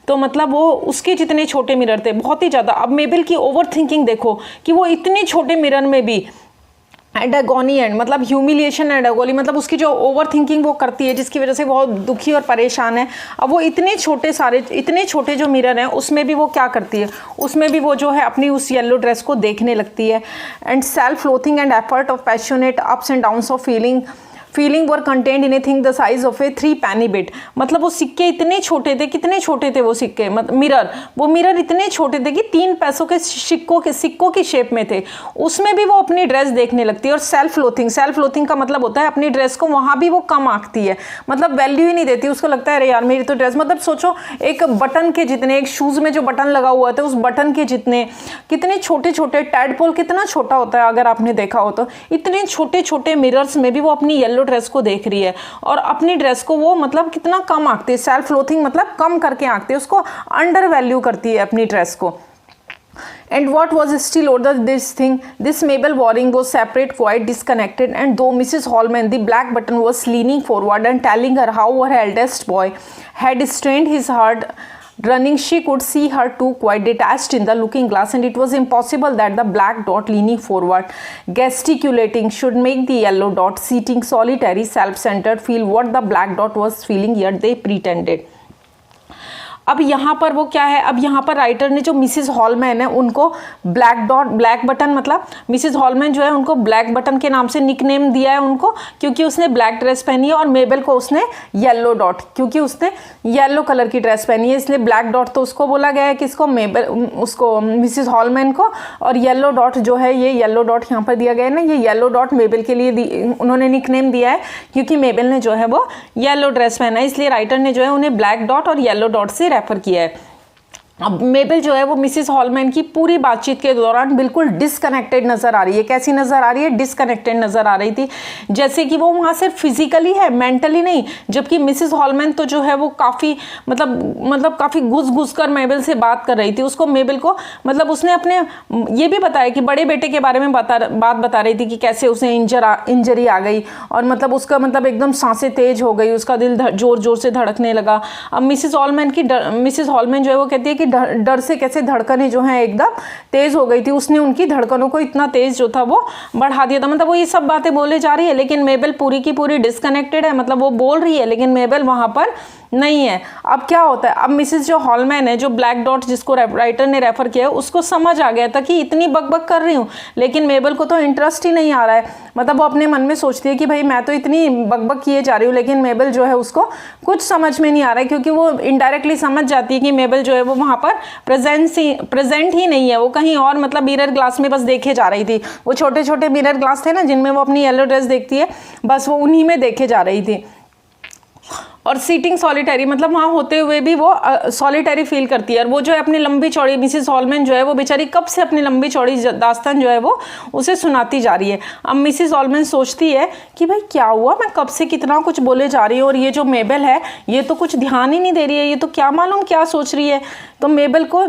तो मतलब वो उसके जितने छोटे मिरर थे, बहुत ही ज़्यादा। अब मेबल की ओवर थिंकिंग देखो कि वो इतने छोटे मिरर में भी एंड एगोनी एंड, मतलब ह्यूमिलिएशन एंड एगोनी, मतलब उसकी जो ओवर थिंकिंग वो करती है जिसकी वजह से बहुत दुखी और परेशान है। अब वो इतने छोटे जो मिरर हैं उसमें भी वो क्या करती है, उसमें भी वो जो है अपनी उस येलो ड्रेस को देखने लगती है। And self loathing and effort of passionate ups and downs of feeling were contained in a thing the size of A 3 penny bit। मतलब वो सिक्के इतने छोटे थे, कितने छोटे थे वो सिक्के, मतलब वो मिरर इतने छोटे थे कि 3 पैसों के सिक्कों की शेप में थे। उसमें भी वो अपनी ड्रेस देखने लगती है। और सेल्फ लोथिंग का मतलब होता है अपनी ड्रेस को वहाँ भी वो कम आंकती है, मतलब वैल्यू ही नहीं देती। उसको लगता है अरे यार मेरी तो ड्रेस, मतलब सोचो एक बटन के जितने, एक शूज़ में जो बटन लगा हुआ था उस बटन के जितने, कितने छोटे छोटे, टैडपोल कितना छोटा होता है अगर आपने देखा हो तो, इतने छोटे छोटे मिरर्स में भी वो अपनी येलो ड्रेस को देख रही है और अपनी ड्रेस को वो मतलब कितना कम आंकती है। सेल्फ लोथिंग मतलब कम करके आंकती है, उसको अंडर वैल्यू करती है अपनी ड्रेस को। And what was still older this thing, this Mabel Waring was separate, quite disconnected, and though Mrs. Hallman, the black button, was leaning forward and telling her how her eldest boy had strained his heart running, she could see her too quite detached in the looking glass, and it was impossible that the black dot leaning forward gesticulating should make the yellow dot sitting solitary self-centered feel what the black dot was feeling, yet they pretended। अब यहाँ पर वो क्या है, अब यहाँ पर writer ने जो मिसेस हॉलमैन है उनको ब्लैक बटन, मतलब मिसेस हॉलमैन जो है उनको ब्लैक बटन के नाम से निकनेम दिया है उनको, क्योंकि उसने ब्लैक ड्रेस पहनी है, और मेबल को उसने येलो डॉट, क्योंकि उसने येलो कलर की ड्रेस पहनी है, इसलिए ब्लैक डॉट तो उसको बोला गया है कि इसको उसको मिसेस हॉलमैन को, और येलो डॉट जो है ये येलो डॉट यहाँ पर दिया गया है ना, ये येलो डॉट मेबल के लिए उन्होंने निकनेम दिया है क्योंकि मेबल ने जो है वो येलो ड्रेस पहना है, इसलिए राइटर ने जो है उन्हें ब्लैक डॉट और येलो डॉट से रेफर किया है। अब मेबल जो है वो मिसेस हॉलमैन की पूरी बातचीत के दौरान बिल्कुल डिसकनेक्टेड नज़र आ रही है। कैसी नज़र आ रही है? डिसकनेक्टेड नज़र आ रही थी, जैसे कि वो वहाँ सिर्फ फिजिकली है, मेंटली नहीं। जबकि मिसेस हॉलमैन तो जो है वो काफ़ी मतलब काफ़ी घुस कर मेबल से बात कर रही थी। उसको मेबल को मतलब उसने अपने ये भी बताया कि बड़े बेटे के बारे में बात बता रही थी कि कैसे उसे इंजरी आ गई, और मतलब उसका मतलब एकदम सांसें तेज हो गई, उसका दिल जोर जोर से धड़कने लगा। अब मिसेस हॉलमैन जो है वो कहती है कि डर से कैसे धड़कनें जो हैं एकदम तेज हो गई थी, उसने उनकी धड़कनों को इतना तेज जो था वो बढ़ा दिया था। मतलब वो ये सब बातें बोले जा रही है, लेकिन मेबल पूरी की पूरी डिस्कनेक्टेड है, मतलब वो बोल रही है लेकिन मेबल वहां पर नहीं है। अब क्या होता है, अब मिसेस जो हॉलमैन है, जो ब्लैक डॉट जिसको राइटर ने रेफर किया है, उसको समझ आ गया था कि इतनी बकबक कर रही हूँ, लेकिन मेबल को तो इंटरेस्ट ही नहीं आ रहा है। मतलब वो अपने मन में सोचती है कि भाई मैं तो इतनी बकबक किए जा रही हूँ, लेकिन मेबल जो है उसको कुछ समझ में नहीं आ रहा है, क्योंकि वो इनडायरेक्टली समझ जाती है कि मेबल जो है वो वहाँ पर प्रेजेंट ही नहीं है, वो कहीं और मतलब मिरर ग्लास में बस देखे जा रही थी। वो छोटे छोटे मिरर ग्लास थे ना जिनमें वो अपनी येलो ड्रेस देखती है, बस वो उन्हीं में देखे जा रही थी। और सीटिंग सॉलिटरी, मतलब वहाँ होते हुए भी वो सॉलिटरी फील करती है। और वो जो है अपनी लंबी चौड़ी, मिसेस हॉलमैन जो है वो बेचारी कब से अपनी लंबी चौड़ी दास्तान जो है वो उसे सुनाती जा रही है। अब मिसेस हॉलमैन सोचती है कि भाई क्या हुआ, मैं कब से कितना कुछ बोले जा रही हूँ और ये जो मेबल है ये तो कुछ ध्यान ही नहीं दे रही है, ये तो क्या मालूम क्या सोच रही है। तो मेबल को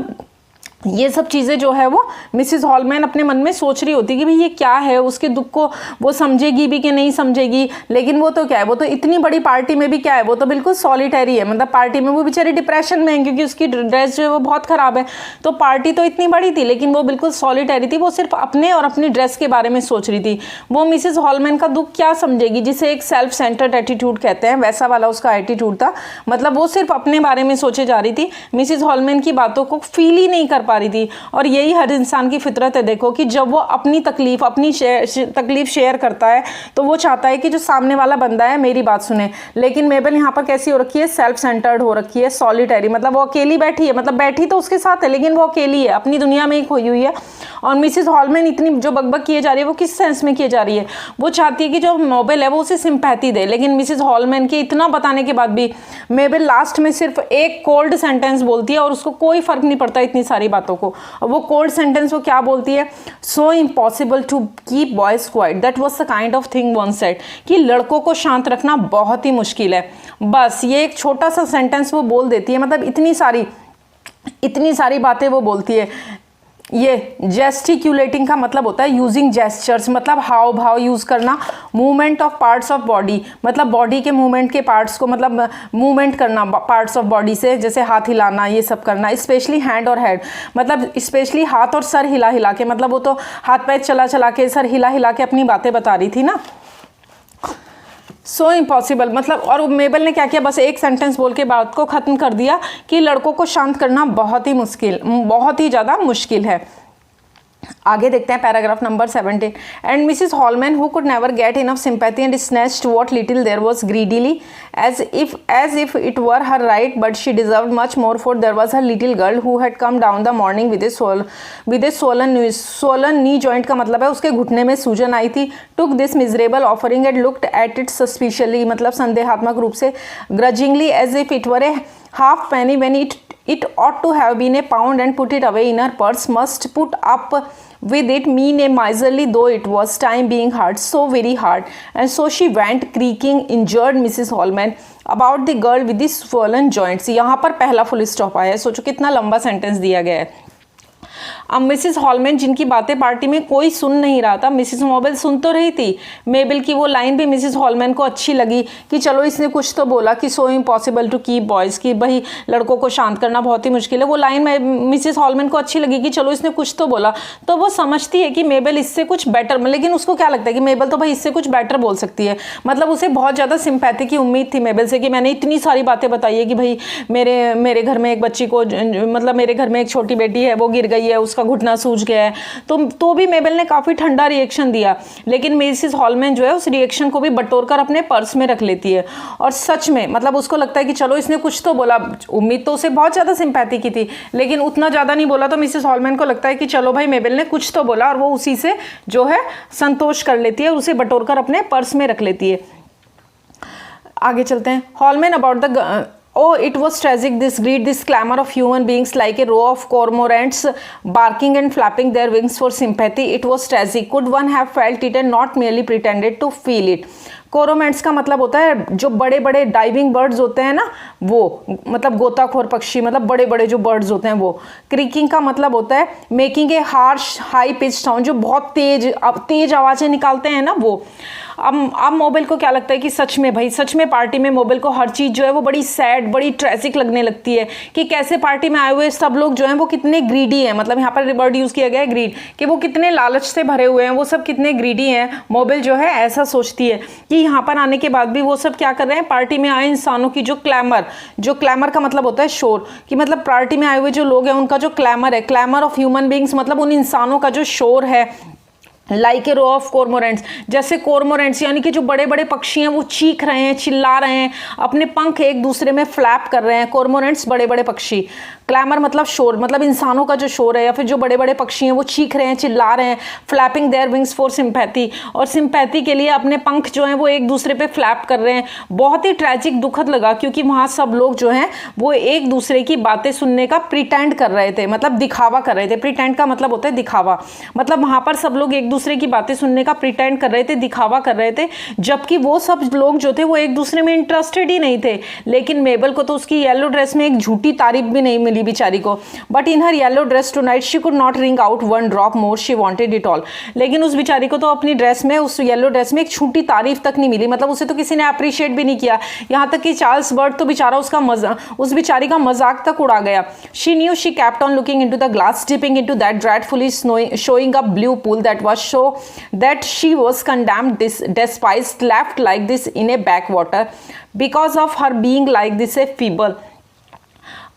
ये सब चीज़ें जो है वो मिसिज हॉलमैन अपने मन में सोच रही होती कि भाई ये क्या है, उसके दुख को वो समझेगी भी कि नहीं समझेगी। लेकिन वो तो क्या है, वो तो इतनी बड़ी पार्टी में भी क्या है, वो तो बिल्कुल सॉलिटरी है। मतलब पार्टी में वो बेचारी डिप्रेशन में है क्योंकि उसकी ड्रेस जो है वो बहुत ख़राब है। तो पार्टी तो इतनी बड़ी थी लेकिन वो बिल्कुल सॉलिटरी थी, वो सिर्फ अपने और अपनी ड्रेस के बारे में सोच रही थी। वो मिसिज हॉलमैन का दुख क्या समझेगी, जिसे एक सेल्फ सेंटर्ड एटीट्यूड कहते हैं, वैसा वाला उसका एटीट्यूड था। मतलब वो सिर्फ अपने बारे में सोचे जा रही थी, मिसिज हॉलमैन की बातों को फील ही नहीं कर पा रही थी। और यही हर इंसान की फितरत है। देखो कि जब वो अपनी तकलीफ तकलीफ शेयर करता है तो वो चाहता है कि जो सामने वाला बंदा है मेरी बात सुने। लेकिन मेबल यहाँ पर कैसी हो रखी है, सेल्फ सेंटर्ड हो रखी है, सॉलिटरी। मतलब वो अकेली बैठी है, मतलब बैठी तो उसके साथ है लेकिन वो अकेली है, अपनी दुनिया में ही खोई हुई है। और मिसिज हॉलमैन इतनी जो बकबक किए जा रही है वो किस सेंस में किए जा रही है, वो चाहती है कि जो मेबल है वो उसे सिंपैथी दे। लेकिन मिसिज हॉलमैन के इतना बताने के बाद भी मेबल लास्ट में सिर्फ एक कोल्ड सेंटेंस बोलती है और उसको कोई फर्क नहीं पड़ता इतनी सारी बातों को। और वो कोल्ड सेंटेंस वो क्या बोलती है, so impossible to keep boys quiet, that was the kind of thing one said, कि लड़कों को शांत रखना बहुत ही मुश्किल है। बस ये एक छोटा सा सेंटेंस वो बोल देती है। मतलब इतनी सारी बातें वो बोलती है। ये जेस्टिक्यूलेटिंग का मतलब होता है यूजिंग जेस्चर्स, मतलब हाव भाव यूज़ करना। Movement of parts of body, मतलब बॉडी के मूवमेंट के पार्ट्स को, मतलब मूवमेंट करना पार्ट्स ऑफ बॉडी से, जैसे हाथ हिलाना, ये सब करना। स्पेशली हैंड और हेड, मतलब स्पेशली हाथ और सर हिला हिला के, मतलब वो तो हाथ पैर चला चला के, सर हिला हिला के अपनी बातें बता रही थी ना। सो इम्पॉसिबल, मतलब और मेबल ने क्या किया, बस एक सेंटेंस बोल के बात को ख़त्म कर दिया कि लड़कों को शांत करना बहुत ही ज़्यादा मुश्किल है। आगे देखते हैं paragraph number 17। And Mrs Holman who could never get enough sympathy and snatched what little there was greedily as if it were her right, but she deserved much more, for there was her little girl who had come down the morning with a swollen knee joint का मतलब है उसके घुटने में सूजन आई थी। took this miserable offering and looked at it suspiciously, मतलब संदेहात्मक रूप से, grudgingly, as if it were a half penny when it ought to have been a pound, and put it away in her purse. Must put up with it, mean a miserly though it was, time being hard, so very hard. And so she went creaking, injured Mrs. Hallman about the girl with the swollen joints। यहाँ पर पहला full stop आया है। सोचो कितना लंबा sentence दिया गया है। अब मिसिस हॉलमैन जिनकी बातें पार्टी में कोई सुन नहीं रहा था, मिसिस मेबल सुन तो रही थी। मेबल की वो लाइन भी मिसिस हॉलमैन को अच्छी लगी कि चलो इसने कुछ तो बोला कि so impossible to keep boys, की भाई लड़कों को शांत करना बहुत ही मुश्किल है। वो लाइन मिसिस हॉलमैन को अच्छी लगी कि चलो इसने कुछ तो बोला। तो वो समझती है कि मेबल इससे कुछ बेटर, लेकिन उसको क्या लगता है कि मेबल तो भाई इससे कुछ बेटर बोल सकती है। मतलब उसे बहुत ज़्यादा सिंपैथी की उम्मीद थी मेबल से कि मैंने इतनी सारी बातें बताई है कि भाई मेरे घर में एक बच्ची को, मतलब मेरे घर में एक छोटी बेटी है, वो गिर गई है, उसका घुटना सूज गया है। तो भी मेबल ने काफ़ी ठंडा रिएक्शन दिया। लेकिन मिसिस हॉलमैन जो है उस रिएक्शन को भी बटोरकर अपने पर्स में रख लेती है। और सच में मतलब उसको लगता है कि चलो इसने कुछ तो बोला। उम्मीद तो उसे बहुत ज़्यादा सिंपैथी की थी लेकिन उतना ज़्यादा नहीं बोला। तो मिसिस हॉलमैन को लगता है कि चलो भाई मेबल ने कुछ तो बोला, और वो उसी से जो है संतोष कर लेती है, उसे बटोरकर अपने पर्स में रख लेती है। आगे चलते हैं। Holman about the Oh, it was tragic, this greed, this clamor of human beings like a row of cormorants barking and flapping their wings for sympathy. It was tragic. Could one have felt it and not merely pretended to feel it? कोरोमेंट्स का मतलब होता है जो बड़े बड़े diving birds होते हैं ना, वो मतलब गोताखोर पक्षी, मतलब बड़े बड़े जो बर्ड्स होते हैं वो। क्रीकिंग का मतलब होता है making a harsh high pitch sound, जो बहुत तेज आवाज़ें निकालते हैं ना वो। अब मोबाइल को क्या लगता है कि सच में पार्टी में मोबाइल को हर चीज़ जो है वो बड़ी सैड, बड़ी ट्रेजिक लगने लगती है कि कैसे पार्टी में आए हुए सब लोग जो हैं वो कितने ग्रीडी हैं। मतलब यहाँ पर वर्ड यूज़ किया गया है ग्रीड, कि वो कितने लालच से भरे हुए हैं, वो सब कितने ग्रीडी हैं। मोबाइल जो है ऐसा सोचती है कि यहाँ पर आने के बाद भी वो सब क्या कर रहे हैं, पार्टी में आए इंसानों की जो क्लैमर का मतलब होता है शोर, कि मतलब पार्टी में आए हुए जो लोग हैं उनका जो क्लैमर है, क्लैमर ऑफ ह्यूमन बींग्स, मतलब उन इंसानों का जो शोर है। Like a row of cormorants, जैसे कॉर्मोरेंट्स यानी कि जो बड़े बड़े पक्षी हैं वो चीख रहे हैं, चिल्ला रहे हैं, अपने पंख एक दूसरे में फ्लैप कर रहे हैं। कॉर्मोरेंट्स बड़े बड़े पक्षी, क्लैमर मतलब शोर, मतलब इंसानों का जो शोर है, या फिर जो बड़े बड़े पक्षी हैं वो चीख रहे हैं, चिल्ला रहे हैं। Flapping their wings for sympathy, और सिंपैथी के लिए अपने पंख जो हैं वो एक दूसरे पे फ्लैप कर रहे हैं। बहुत ही ट्रैजिक, दुखद लगा, क्योंकि वहाँ सब लोग जो हैं वो एक दूसरे की बातें सुनने का प्रिटेंड कर रहे थे, मतलब दिखावा कर रहे थे। प्रिटेंड का मतलब होता है दिखावा, मतलब वहाँ पर सब लोग एक दूसरे की बातें सुनने का प्रिटेंड कर रहे थे, दिखावा कर रहे थे, जबकि वो सब लोग जो थे वो एक दूसरे में इंटरेस्टेड ही नहीं थे। लेकिन मेबल को तो उसकी येलो ड्रेस में एक झूठी तारीफ भी नहीं मिली बेचारी को। But in her yellow dress tonight she could not wring out one drop more, she wanted it all. लेकिन उस बेचारी को तो अपनी ड्रेस में, उस येलो ड्रेस में एक झूठी तारीफ तक नहीं मिली, मतलब उसे तो किसी ने अप्रिशिएट भी नहीं किया। यहाँ तक कि चार्ल्स बर्ड तो बेचारा उस बेचारी का मजाक तक उड़ा गया। She knew she kept on looking into the glass, dipping into that dreadfully showing up blue pool that was so that she was condemned, despised, left like this in a backwater because of her being like this a feeble.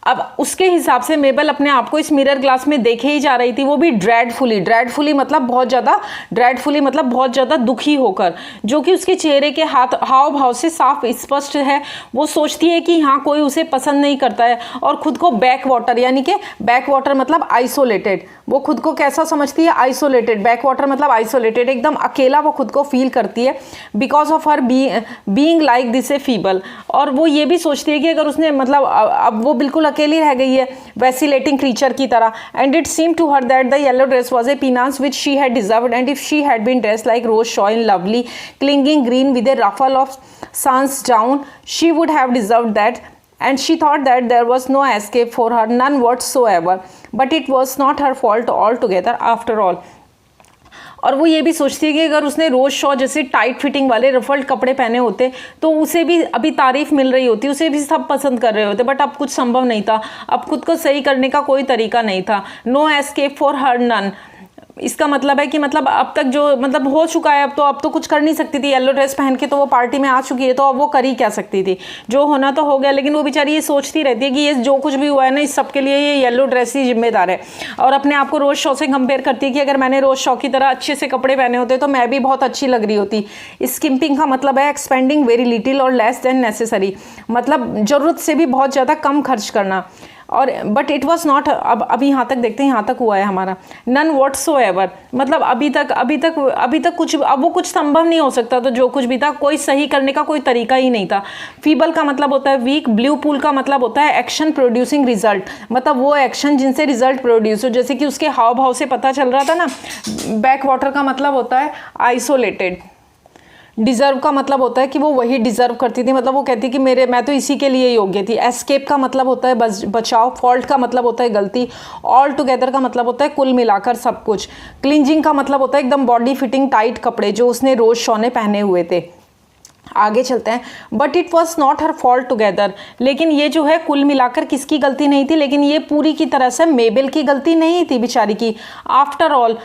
अब उसके हिसाब से मेबल अपने आप को इस mirror glass में देखे ही जा रही थी, वो भी ड्रेडफुली मतलब बहुत ज़्यादा दुखी होकर, जो कि उसके चेहरे के हाव भाव से साफ स्पष्ट है। वो सोचती है कि हाँ कोई उसे पसंद नहीं करता है, और खुद को बैक वाटर, यानी कि बैक वाटर मतलब आइसोलेटेड, वो खुद को कैसा समझती है, आइसोलेटेड। बैक वाटर मतलब आइसोलेटेड, एकदम अकेला वो खुद को फील करती है, because of her being like this A feeble. और वो ये भी सोचती है कि अगर उसने मतलब अब वो बिल्कुल अकेली रह गई है वैसिलेटिंग क्रीचर की तरह। And it seem to her that the yellow dress was a penance which she had deserved, and if she had been dressed like Rose Shaw in lovely clinging green with a ruffle of swans down, she would have deserved that. And she thought that there was no escape for her, none whatsoever. But it was not her fault altogether after all. और वो ये भी सोचती है कि अगर उसने रोज शॉ जैसे टाइट फिटिंग वाले रफल्ड कपड़े पहने होते तो उसे भी अभी तारीफ मिल रही होती, उसे भी सब पसंद कर रहे होते। बट अब कुछ संभव नहीं था, अब खुद को सही करने का कोई तरीका नहीं था। No escape for her none, इसका मतलब है कि मतलब अब तक जो मतलब हो चुका है, अब तो कुछ कर नहीं सकती थी। येलो ड्रेस पहन के तो वो पार्टी में आ चुकी है, तो अब वो कर ही क्या सकती थी, जो होना तो हो गया। लेकिन वो बेचारी ये सोचती रहती है कि ये जो कुछ भी हुआ है ना, इस सब के लिए ये येलो ड्रेस ही जिम्मेदार है। और अपने आप को रोज शॉ से कंपेयर करती है कि अगर मैंने रोज शॉ की तरह अच्छे से कपड़े पहने होते तो मैं भी बहुत अच्छी लग रही होती। स्किम्पिंग का मतलब है एक्सपेंडिंग वेरी लिटिल और लेस देन नेसेसरी, मतलब ज़रूरत से भी बहुत ज़्यादा कम खर्च करना। और बट इट वॉज नॉट, अब यहाँ तक देखते हैं, यहाँ तक हुआ है हमारा नन व्हाटसोएवर, मतलब अभी तक कुछ, अब वो कुछ संभव नहीं हो सकता। तो जो कुछ भी था कोई सही करने का कोई तरीका ही नहीं था। फीबल का मतलब होता है वीक, ब्लू पूल का मतलब होता है एक्शन प्रोड्यूसिंग रिजल्ट, मतलब वो एक्शन जिनसे रिजल्ट प्रोड्यूस हो, जैसे कि उसके हाव भाव से पता चल रहा था ना। बैक वाटर का मतलब होता है आइसोलेटेड। डिज़र्व का मतलब होता है कि वो वही डिज़र्व करती थी, मतलब वो कहती कि मैं तो इसी के लिए योग्य थी। एस्केप का मतलब होता है बचाव, फॉल्ट का मतलब होता है गलती, ऑल टुगेदर का मतलब होता है कुल मिलाकर सब कुछ, क्लिंजिंग का मतलब होता है एकदम बॉडी फिटिंग टाइट कपड़े जो उसने रोज शॉ ने पहने हुए थे। आगे चलते हैं। But it was not her fault together, लेकिन ये जो है कुल मिलाकर किसकी गलती नहीं थी, लेकिन ये पूरी की तरह से मेबल की गलती नहीं थी बेचारी की। After all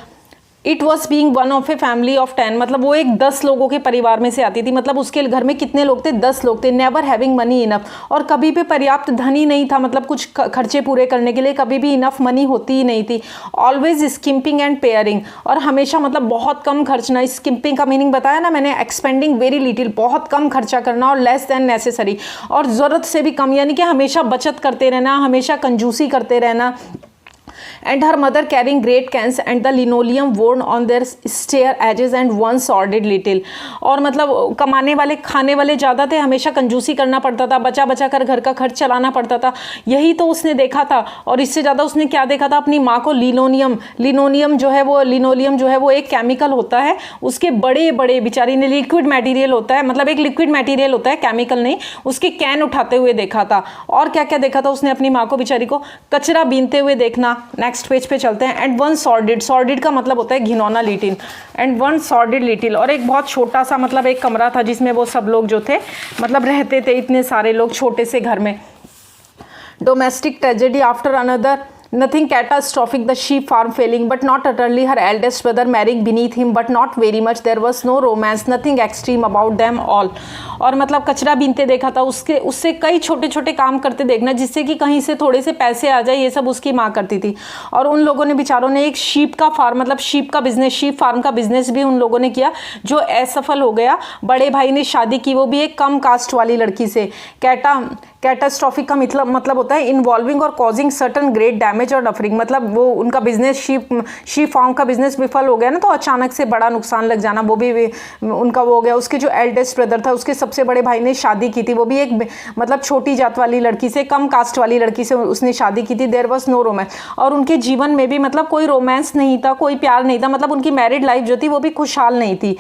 it was being one of a family of 10, मतलब वो एक 10 लोगों के परिवार में से आती थी। मतलब उसके घर में कितने लोग थे, 10 लोग थे। नेवर हैविंग मनी इनफ, और कभी भी पर्याप्त धन ही नहीं था, मतलब कुछ खर्चे पूरे करने के लिए कभी भी इनफ मनी होती ही नहीं थी। ऑलवेज स्किम्पिंग एंड पेयरिंग, और हमेशा मतलब बहुत कम खर्चना। स्किम्पिंग का मीनिंग बताया ना मैंने, एक्सपेंडिंग वेरी लिटिल, बहुत कम खर्चा करना, और लेस देन नेसेसरी, और ज़रूरत से भी कम, यानी कि हमेशा बचत करते रहना, हमेशा कंजूसी करते रहना। And her mother carrying great cans and the linoleum worn on their stair edges and one sordid little, और मतलब कमाने वाले खाने वाले ज़्यादा थे, हमेशा कंजूसी करना पड़ता था, बचा बचा कर घर का खर्च चलाना पड़ता था। यही तो उसने देखा था, और इससे ज़्यादा उसने क्या देखा था, अपनी माँ को लिनोलियम जो है वो एक केमिकल होता है, उसके बड़े बड़े बेचारी ने लिक्विड मटेरियल होता है, मतलब एक लिक्विड मटेरियल होता है, केमिकल नहीं, उसके कैन उठाते हुए देखा था। और क्या क्या देखा था उसने अपनी माँ को बेचारी को, कचरा बीनते हुए देखना। नेक्स्ट पेज पे चलते हैं। एंड वन सॉर्डिड का मतलब होता है घिनौना little, and one sordid little, और एक बहुत छोटा सा मतलब एक कमरा था जिसमें वो सब लोग जो थे मतलब रहते थे, इतने सारे लोग छोटे से घर में। Domestic tragedy after another, nothing catastrophic, the sheep farm failing, but not utterly, her eldest brother marrying beneath him, but not very much, there was no romance, nothing extreme about them all। और मतलब कचरा बीनते देखा था, उससे कई छोटे छोटे काम करते देखना जिससे कि कहीं से थोड़े से पैसे आ जाए, ये सब उसकी माँ करती थी। और उन लोगों ने बेचारों ने एक शीप का फार्म, मतलब शीप फार्म का बिजनेस भी उन लोगों ने किया, जो असफल हो गया। बड़े भाई ने शादी की, वो भी एक कम कास्ट वाली लड़की से। कैटास्ट्रॉफिक का मतलब होता है इन्वॉल्विंग और causing certain great damage damage और डफरिंग, मतलब वो उनका बिजनेस शीप फार्म का बिजनेस विफल हो गया ना, तो अचानक से बड़ा नुकसान लग जाना, वो भी उनका वो हो गया। उसके जो एल्डेस्ट ब्रदर था, उसके सबसे बड़े भाई ने शादी की थी, वो भी एक मतलब छोटी जात वाली लड़की से, कम कास्ट वाली लड़की से उसने शादी की थी। देयर वॉज नो रोमांस, और उनके जीवन में भी मतलब कोई रोमांस नहीं था, कोई प्यार नहीं था, मतलब उनकी मैरिड लाइफ जो थी वो भी खुशहाल नहीं थी।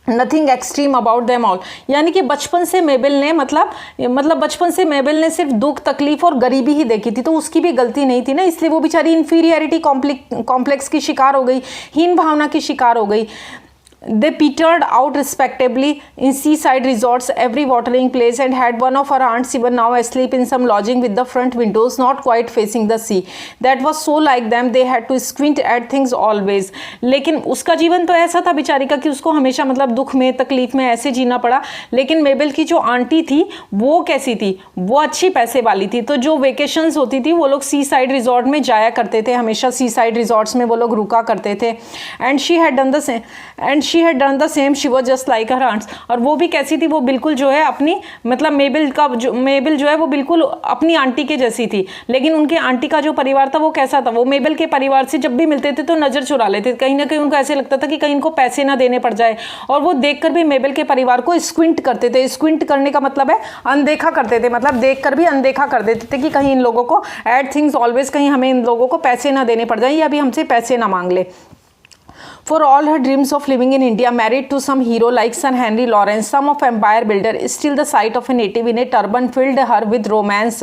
Nothing extreme about them all, यानी कि बचपन से मेबल ने मतलब बचपन से मेबल ने सिर्फ दुख तकलीफ और गरीबी ही देखी थी, तो उसकी भी गलती नहीं थी ना, इसलिए वो बेचारी इन्फीरियरिटी कॉम्प्लेक्स की शिकार हो गई, हीन भावना की शिकार हो गई। They petered out respectably in seaside resorts, every watering place, and had one of her aunts even now asleep in some lodging with the front windows not quite facing the sea. That was so like them, they had to squint at things always. लेकिन उसका जीवन तो ऐसा था बेचारी का कि उसको हमेशा मतलब दुख में तकलीफ में ऐसे जीना पड़ा। लेकिन मेबल की जो आंटी थी वो कैसी थी, वो अच्छी पैसे वाली थी, तो जो वेकेशंस होती थी वो लोग सी साइड रिजॉर्ट में जाया करते थे, हमेशा सी साइड रिजॉर्ट्स में वो लोग रुका करते थे। And she had done the same, she was just like her aunts. और वो भी कैसी थी, वो बिल्कुल जो है अपनी मतलब मेबल जो है वो बिल्कुल अपनी आंटी के जैसी थी। लेकिन उनके आंटी का जो परिवार था वो कैसा था, वो मेबल के परिवार से जब भी मिलते थे तो नज़र चुरा लेते थे, कहीं ना कहीं उनको ऐसे लगता था कि कहीं इनको पैसे ना देने पड़ जाए, और वो देखकर भी मेबल के परिवार को स्क्विंट करते थे। स्क्विंट करने का मतलब है अनदेखा करते थे, मतलब देखकर भी अनदेखा कर देते थे कि कहीं इन लोगों को एट थिंग्स ऑलवेज, कहीं हमें इन लोगों को पैसे ना देने पड़ जाए या अभी हमसे पैसे ना मांग ले। For all her dreams of living in India, married to some hero like Sir Henry Lawrence, son of empire builder, still the sight of a native in a turban filled her with romance.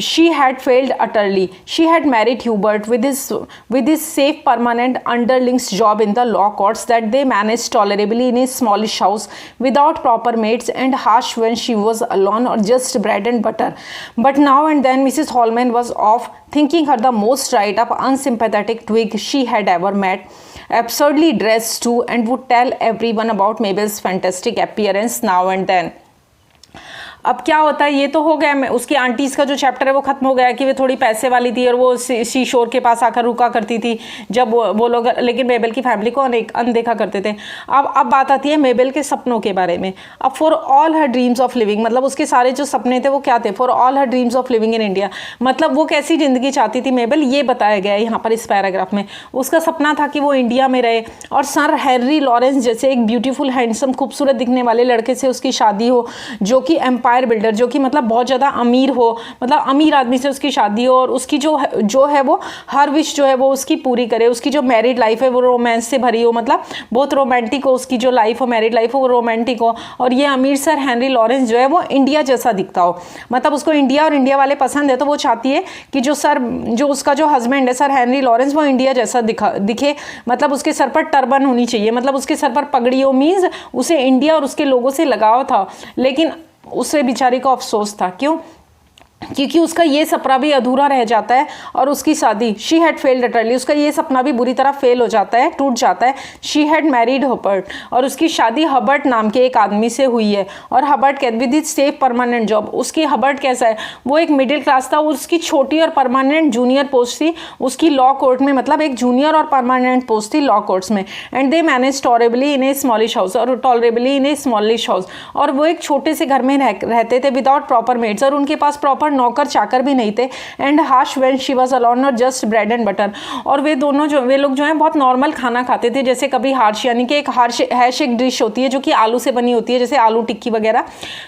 She had failed utterly. She had married Hubert with his safe permanent underling's job in the law courts that they managed tolerably in a smallish house without proper maids and harsh when she was alone or just bread and butter. But now and then Mrs. Holman was off, thinking her the most right up unsympathetic twig she had ever met, absurdly dressed too, and would tell everyone about Mabel's fantastic appearance now and then. अब क्या होता है, ये तो हो गया, मैं उसकी आंटीज़ का जो चैप्टर है वो खत्म हो गया कि वे थोड़ी पैसे वाली थी और वो सी शोर के पास आकर रुका करती थी जब वो लोग, लेकिन मेबल की फैमिली को अनदेखा करते थे। अब बात आती है मेबल के सपनों के बारे में। अब for all her dreams of living, मतलब उसके सारे जो सपने थे वो क्या थे, for all her dreams of living in India, मतलब वो कैसी ज़िंदगी चाहती थी मेबल, ये बताया गया है यहाँ पर इस पैराग्राफ में। उसका सपना था कि वो इंडिया में रहे और सर हैनरी लॉरेंस जैसे एक ब्यूटीफुल हैंडसम खूबसूरत दिखने वाले लड़के से उसकी शादी हो, जो कि एम्पायर बिल्डर, जो कि मतलब बहुत ज़्यादा अमीर हो, मतलब अमीर आदमी से उसकी शादी हो, और उसकी जो है वो हर विश जो है वो उसकी पूरी करे। उसकी जो मैरिड लाइफ है वो रोमांस से भरी हो, मतलब बहुत रोमांटिक हो, उसकी जो लाइफ हो मैरिड लाइफ हो वो रोमांटिक हो। और ये अमीर सर हैनरी लॉरेंस जो है वो इंडिया जैसा दिखता हो, मतलब उसको इंडिया और इंडिया वाले पसंद है, तो वो चाहती है कि जो उसका जो हस्बैंड है सर हैनरी लॉरेंस वो इंडिया जैसा दिखे, मतलब उसके सर पर टर्बन होनी चाहिए, मतलब उसके सर पर पगड़ी हो, मीन्स उसे इंडिया और उसके लोगों से लगाव था। लेकिन उसे बेचारी को अफसोस था, क्यों, क्योंकि उसका ये सपना भी अधूरा रह जाता है और उसकी शादी, शी हैड फेल्ड अटरली, उसका ये सपना भी बुरी तरह फेल हो जाता है, टूट जाता है। शी हैड मैरिड हबर्ट, और उसकी शादी हबर्ट नाम के एक आदमी से हुई है। और Hubert with his safe permanent job, उसकी हबर्ट कैसा है, वो एक मिडिल क्लास था, उसकी छोटी और परमानेंट जूनियर पोस्ट थी उसकी लॉ कोर्ट में, मतलब एक जूनियर और परमानेंट पोस्ट थी लॉ कोर्ट्स में। And they manage tolerably in a smallish house, और वो एक छोटे से घर में रहते थे विदाउट प्रॉपर मेड्स, और उनके पास प्रॉपर नौकर चाकर भी नहीं थे। And hash when she was alone और जस्ट ब्रेड एंड बटर, और वे लोग जो हैं बहुत नॉर्मल खाना खाते थे, जैसे कभी हार्श, यानी कि एक हैश एक डिश होती है जो कि आलू से बनी होती है, जैसे आलू टिक्की वगैरह,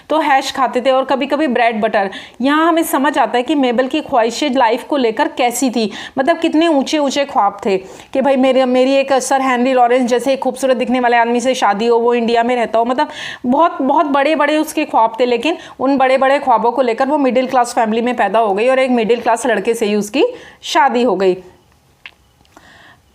तो हैश खाते थे, और कभी कभी ब्रेड बटर। यहाँ हमें समझ आता है कि मेबल की ख्वाहिशें लाइफ को लेकर कैसी थी, मतलब कितने ऊंचे ऊंचे ख्वाब थे कि भाई मेरी एक सर हैनरी लॉरेंस जैसे एक खूबसूरत दिखने वाले आदमी से शादी हो, वो इंडिया में रहता हो, मतलब बहुत बहुत बड़े बड़े उसके ख्वाब थे। लेकिन उन बड़े बड़े ख्वाबों को लेकर वो मिडिल क्लास फैमिली में पैदा हो गई और एक मिडिल क्लास लड़के से ही उसकी शादी हो गई।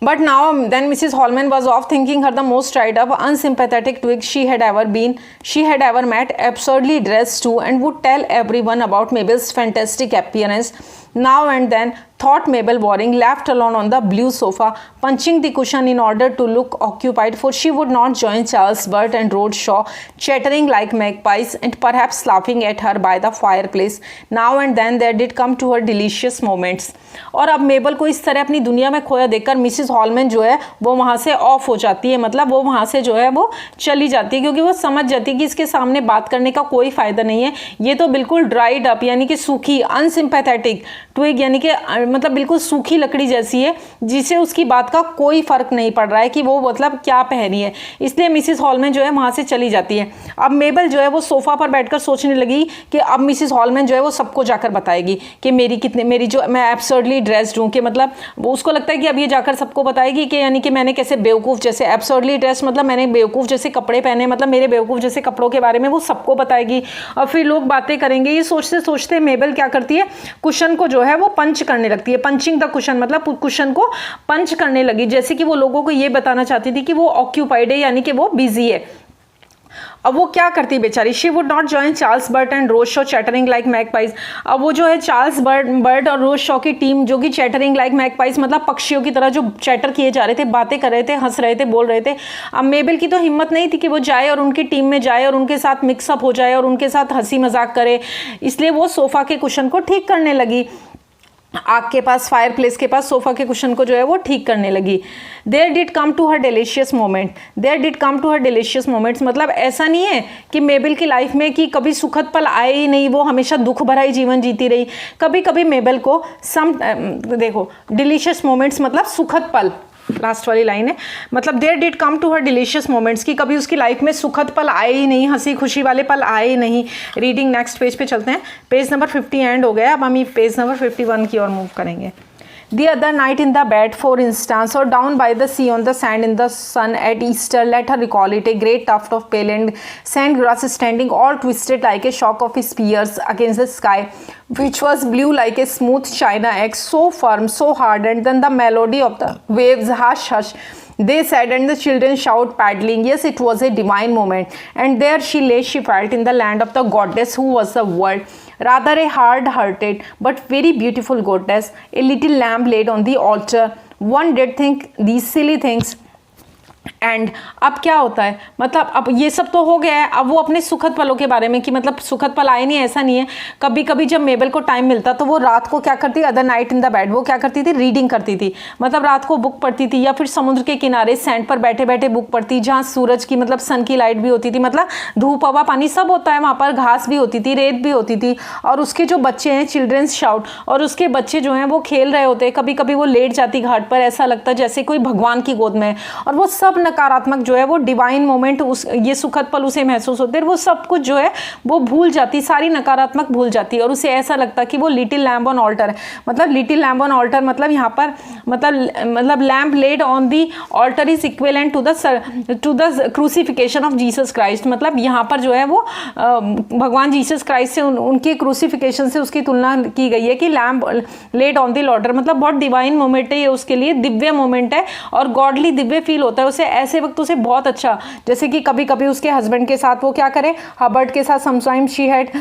But now then Mrs. Holman was off, thinking her the most dried up, unsympathetic twig she had ever met, absurdly dressed too, and would tell everyone about Mabel's fantastic appearance. Now and then, thought Mabel Waring, left alone on the blue sofa, punching the cushion in order to look occupied, for she would not join Charles, Burt and Rhodes Shaw, chattering like magpies and perhaps laughing at her by the fireplace. Now and then there did come to her delicious moments. और अब मेबल को इस तरह अपनी दुनिया में खोया देखकर मिसिस हॉलमैन जो है वो वहाँ से ऑफ हो जाती है, मतलब वो वहाँ से जो है वो चली जाती है, क्योंकि वो समझ जाती है कि इसके सामने बात करने का कोई फ़ायदा नहीं है। ये तो बिल्कुल ड्राइड अप, यानी कि सूखी, अनसिम्पैथेटिक, ट्विग यानी कि मतलब बिल्कुल सूखी लकड़ी जैसी है, जिसे उसकी बात का कोई फर्क नहीं पड़ रहा है कि वो मतलब क्या पहनी है। इसलिए मिसिस हॉलमैन जो है वहाँ से चली जाती है। अब मेबल जो है वो सोफा पर बैठकर सोचने लगी कि अब मिसिस हॉलमैन जो है वो सबको जाकर बताएगी कि मेरी जो मैं एब्सर्डली ड्रेस्ड हूँ, कि मतलब उसको लगता है कि अब ये जाकर सबको बताएगी कि यानी कि मैंने कैसे बेवकूफ़ जैसे एब्सर्डली ड्रेस्ड, मतलब मैंने बेवकूफ़ जैसे कपड़े पहने, मतलब मेरे बेवकूफ़ जैसे कपड़ों के बारे में वो सबको बताएगी और फिर लोग बातें करेंगे। ये सोचते सोचते मेबल क्या करती है, कुशन को जो है वो पंच करने लगती है। पंचिंग द कुशन मतलब कुशन को पंच करने लगी, जैसे कि वो लोगों को ये बताना चाहती थी कि वो ऑक्यूपाइड है, यानी कि वो बिजी है। अब वो क्या करती बेचारी, she would not join Charles Burt and Rose Shaw chattering like magpies. अब वो जो है चार्ल्स बर्ट और रोज शॉ की टीम जो कि चैटरिंग लाइक मैगपाइज मतलब पक्षियों की तरह जो चैटर किए जा रहे थे, बातें कर रहे थे, हंस रहे थे, बोल रहे थे। अब मेबल की तो हिम्मत नहीं थी कि वो जाए और उनकी टीम में जाए और उनके साथ मिक्सअप हो जाए और उनके साथ हंसी मजाक करे, इसलिए वो सोफा के कुशन को ठीक करने लगी। आग के पास, फायर प्लेस के पास सोफा के कुशन को जो है वो ठीक करने लगी। There did come to her delicious moment, there did come to her delicious moments मतलब ऐसा नहीं है कि मेबल की लाइफ में कि कभी सुखद पल आए ही नहीं, वो हमेशा दुख भरा ही जीवन जीती रही। कभी कभी मेबल को देखो डिलीशियस मोमेंट्स मतलब सुखद पल, लास्ट वाली लाइन है, मतलब there did come to her delicious moments की कभी उसकी लाइफ में सुखद पल आए ही नहीं, हंसी खुशी वाले पल आए ही नहीं। रीडिंग नेक्स्ट पेज पे चलते हैं। पेज नंबर 50 एंड हो गया, अब हम ये पेज नंबर 51 की ओर मूव करेंगे। The other night in the bed, for instance, or down by the sea on the sand in the sun at Easter, let her recall it, a great tuft of pale and sand grass standing all twisted like a shock of spears against the sky, which was blue like a smooth china egg, so firm, so hard, and then the melody of the waves, hush, hush, they said, and the children shout paddling. Yes, it was a divine moment, and there she lay, she felt in the land of the goddess who was the world. Rather a hard-hearted but very beautiful goddess, a little lamb laid on the altar. One did think these silly things. And अब क्या होता है, मतलब अब ये सब तो हो गया है, अब वो अपने सुखद पलों के बारे में कि मतलब सुखद पल आए नहीं, ऐसा नहीं है। कभी कभी जब मेबल को टाइम मिलता तो वो रात को क्या करती, other night in the bed वो क्या करती थी, रीडिंग करती थी, मतलब रात को बुक पढ़ती थी, या फिर समुद्र के किनारे सैंड पर बैठे बैठे बुक पढ़ती, जहाँ सूरज की मतलब सन की लाइट भी होती थी, मतलब धूप हवा पानी सब होता है वहाँ पर, घास भी होती थी, रेत भी होती थी, और उसके जो बच्चे हैं चिल्ड्रंस शाउट, और उसके बच्चे जो हैं वो खेल रहे होते हैं। कभी कभी वो लेट जाती घाट पर, ऐसा लगता है जैसे कोई भगवान की गोद में है, और वो सब नकारात्मक जो है वो डिवाइन मोमेंट, उस ये सुखद पल उसे महसूस होते हैं, वो सब कुछ जो है वो भूल जाती, सारी नकारात्मक भूल जाती, और उसे ऐसा लगता कि वो लिटिल लैम्ब ऑन ऑल्टर है। मतलब लिटिल लैम्ब ऑन ऑल्टर मतलब यहाँ पर मतलब lamp laid on the altar is equivalent to the crucifixion of Jesus Christ. मतलब यहाँ पर जो है वो भगवान जीसस क्राइस्ट से उनके क्रूसिफिकेशन से उसकी तुलना की गई है कि lamp laid on the alter, मतलब बहुत डिवाइन मोमेंट है ये, उसके लिए दिव्य मोमेंट है और गॉडली दिव्य फील होता है उसे। ऐसे वक्त उसे बहुत अच्छा, जैसे कि कभी कभी उसके हस्बैंड के साथ वो क्या करे, हबर्ट के साथ sometime she had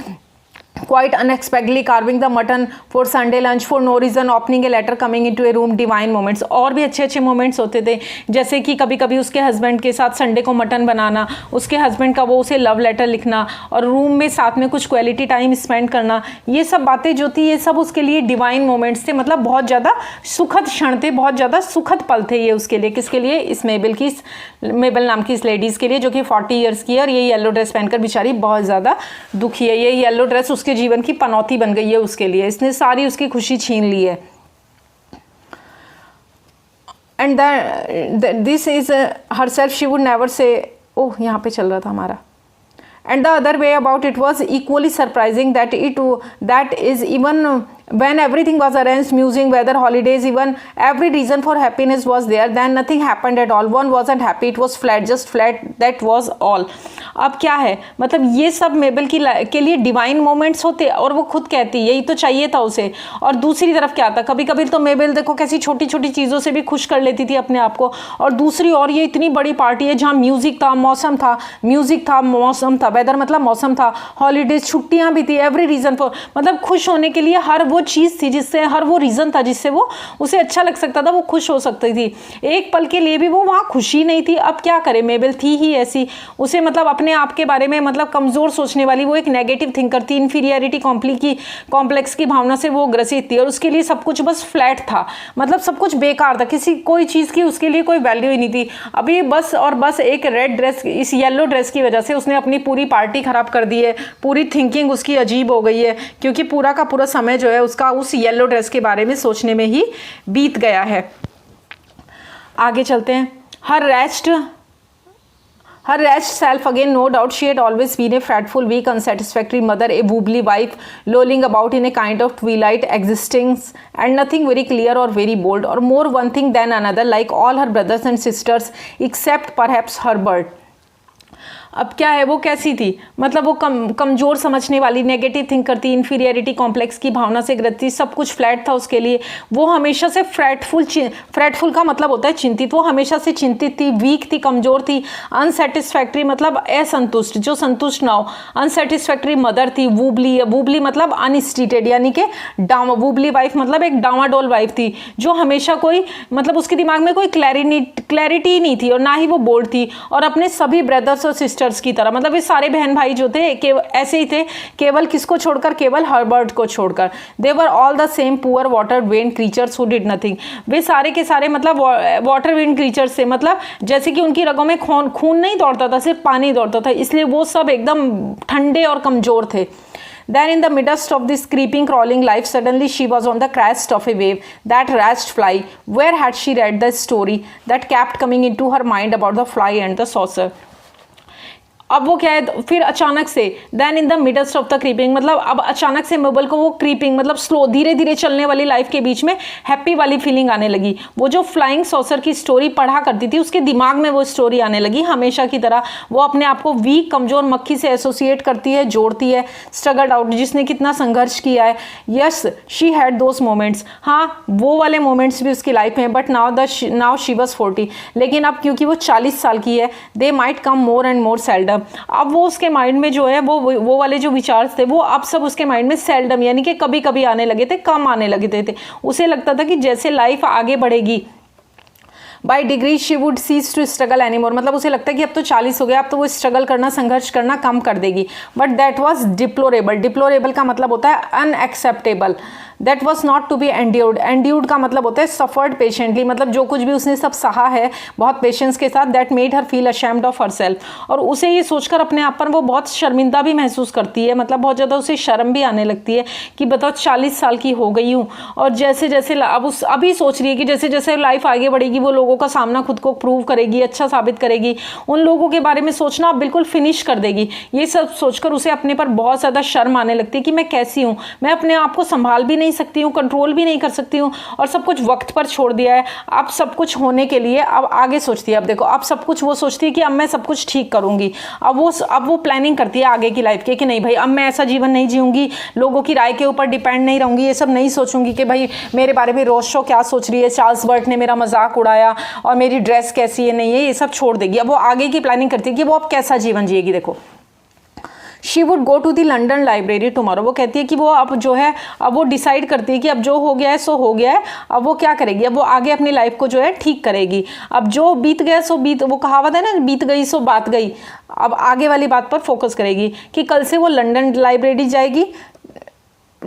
quite unexpectedly carving the mutton for Sunday lunch for no reason, opening a letter, coming into a room, divine moments। और भी अच्छे अच्छे मोमेंट्स होते थे, जैसे कि कभी कभी उसके हस्बैंड के साथ संडे को मटन बनाना, उसके हस्बैंड का वो उसे लव लेटर लिखना और रूम में साथ में कुछ क्वालिटी टाइम स्पेंड करना, ये सब बातें जो थी ये सब उसके लिए डिवाइन मोमेंट्स थे, मतलब बहुत ज़्यादा सुखद क्षण थे, बहुत ज़्यादा सुखद पल थे ये उसके लिए। किसके लिए, इस मेबल नाम की इस लेडीज़ के लिए जो कि 40 ईयर्स की है, और ये येलो ड्रेस पहनकर बेचारी बहुत ज़्यादा दुखी है। ये येलो ड्रेस उसके जीवन की पनौती बन गई है उसके लिए, इसने सारी उसकी खुशी छीन ली है। And this is herself she would never say, oh यहाँ पे चल रहा था हमारा, and the other way about it was equally surprising that is even when everything was arranged, musing, weather, holidays, even every reason for happiness was there, then nothing happened at all. One wasn't happy, it was flat, just flat, that was all. अब क्या है, मतलब ये सब मेबल के लिए divine moments होते, और वो खुद कहती यही तो चाहिए था उसे। और दूसरी तरफ क्या था, कभी कभी तो मेबल देखो कैसी छोटी छोटी चीज़ों से भी खुश कर लेती थी अपने आप को, और दूसरी और ये इतनी बड़ी पार्टी है जहाँ म्यूजिक था, मौसम था, म्यूजिक था, मौसम था, वेदर मतलब मौसम था, हॉलीडेज छुट्टियाँ भी थी, एवरी रीज़न फॉर, मतलब खुश होने के लिए हर वो चीज़ थी जिससे, हर वो रीज़न था जिससे वो उसे अच्छा लग सकता था, वो खुश हो सकती थी। एक पल के लिए भी वो वहाँ खुशी नहीं थी। अब क्या करे, मेबल थी ही ऐसी, उसे मतलब अपने आप के बारे में मतलब कमज़ोर सोचने वाली, वो एक नेगेटिव थिंकर थी, इन्फीरियरिटी कॉम्प्लेक्स की भावना से वो ग्रसित थी, और उसके लिए सब कुछ बस फ्लैट था, मतलब सब कुछ बेकार था, कोई चीज़ की उसके लिए कोई वैल्यू ही नहीं थी। अभी बस और बस एक रेड ड्रेस, इस येलो ड्रेस की वजह से उसने अपनी पूरी पार्टी ख़राब कर दी है, पूरी थिंकिंग उसकी अजीब हो गई है, क्योंकि पूरा का पूरा समय जो है उसका उस येलो ड्रेस के बारे में सोचने में ही बीत गया है। आगे चलते हैं। Her rash self again, no doubt she had always been a fretful, weak, unsatisfactory mother, a wobbly wife, lolling about in a kind of twilight existence, and nothing very clear or very bold, or more one thing than another, like all her brothers and sisters, except perhaps Herbert. अब क्या है, वो कैसी थी, मतलब वो कमज़ोर समझने वाली, नेगेटिव थिंक करती, इन्फीरियरिटी कॉम्प्लेक्स की भावना से ग्रस्त थी, सब कुछ फ्लैट था उसके लिए। वो हमेशा से फ्रेटफुल का मतलब होता है चिंतित, वो हमेशा से चिंतित थी, वीक थी, कमज़ोर थी, अनसेटिस्फैक्ट्री मतलब असंतुष्ट, जो संतुष्ट ना हो, अनसेटिस्फैक्ट्री मदर थी, वूबली मतलब अनस्टीटेड यानी कि वूबली वाइफ मतलब एक डावाडोल वाइफ थी, जो हमेशा कोई मतलब उसके दिमाग में कोई क्लैरिटी नहीं थी, और ना ही वो बोल्ड थी। और अपने सभी ब्रदर्स और सिस्टर्स की तरह, मतलब ये सारे बहन भाई जो थे ऐसे ही थे, केवल किसको छोड़कर, केवल हर्बर्ट को छोड़कर। They were all the same poor water vein creatures who did nothing. वे सारे के सारे मतलब वाटर वेन क्रीचर्स थे, मतलब जैसे कि उनकी रगों में खून नहीं दौड़ता था, सिर्फ पानी दौड़ता था, इसलिए वो सब एकदम ठंडे और कमजोर थे। Then in the midst of this creeping, crawling life, suddenly she was on the crest of a wave that rash fly. Where had she read the story that kept coming into her mind about the fly and the saucer? अब वो क्या है, फिर अचानक से then in the midst of the creeping, मतलब अब अचानक से मोबल को वो क्रीपिंग मतलब स्लो धीरे धीरे चलने वाली लाइफ के बीच में हैप्पी वाली फीलिंग आने लगी। वो जो फ्लाइंग सॉसर की स्टोरी पढ़ा करती थी, उसके दिमाग में वो स्टोरी आने लगी। हमेशा की तरह वो अपने आप को वीक कमजोर मक्खी से एसोसिएट करती है, जोड़ती है, स्ट्रगल आउट, जिसने कितना संघर्ष किया है। Yes she had those moments, हाँ वो वाले मोमेंट्स भी उसकी लाइफ में, बट नाउ शी वॉज 40, लेकिन अब क्योंकि वो 40 साल की है, they might come more and more seldom. अब वो उसके माइंड में जो है वो वाले जो विचार थे वो अब सब उसके माइंड में सेल्डम यानी कि कभी कभी आने लगे थे, कम आने लगे थे। उसे लगता था कि जैसे लाइफ आगे बढ़ेगी, by degree she would cease to struggle anymore, मतलब उसे लगता है कि अब तो 40 हो गया, अब तो वो स्ट्रगल करना, संघर्ष करना कम कर देगी। But that was deplorable, deplorable का मतलब होता है unacceptable, that was not to be endured, endured का मतलब होता है सफर्ड पेशेंटली, मतलब जो कुछ भी उसने सब सहा है बहुत पेशेंस के साथ। That made her feel ashamed of her self, और उसे ये सोचकर अपने आप पर वो बहुत शर्मिंदा भी महसूस करती है, मतलब बहुत ज़्यादा उसे शर्म भी आने लगती है कि बताओ 40 साल की हो गई हूँ, और जैसे जैसे अब अभी सोच रही है कि जैसे जैसे लाइफ आगे बढ़ेगी वो लोगों का सामना खुद को प्रूव करेगी, अच्छा साबित करेगी, उन लोगों के बारे में सोचना अब बिल्कुल फिनिश कर देगी। ये सब सोचकर उसे अपने पर बहुत ज़्यादा शर्म आने लगती है कि मैं कैसी हूँ, मैं अपने आप को संभाल भी नहीं सकती हूँ, कंट्रोल भी नहीं कर सकती हूँ, और सब कुछ वक्त पर छोड़ दिया है। अब सब कुछ होने के लिए अब आगे सोचती है, अब देखो अब सब कुछ वो सोचती है कि अब मैं सब कुछ ठीक करूँगी। अब वो प्लानिंग करती है आगे की लाइफ के कि नहीं भाई अब मैं ऐसा जीवन नहीं जीऊँगी, लोगों की राय के ऊपर डिपेंड नहीं रहूँगी, ये सब नहीं सोचूंगी कि भाई मेरे बारे में रोज शो क्या सोच रही है, चार्ल्स बर्ट ने मेरा मजाक उड़ाया और मेरी ड्रेस कैसी है, नहीं है, ये सब छोड़ देगी। अब वो आगे की प्लानिंग करती है कि वो अब कैसा जीवन जिएगी। देखो she would go to the London library tomorrow, वो कहती है कि वो अब जो है अब वो डिसाइड करती है कि अब जो हो गया है सो हो गया है, अब वो क्या करेगी, अब वो आगे अपनी लाइफ को जो है ठीक करेगी। अब जो बीत गया सो बीत, वो कहावत है ना, बीत गई सो बात गई, अब आगे वाली बात पर फोकस करेगी कि कल से वो लंदन लाइब्रेरी जाएगी।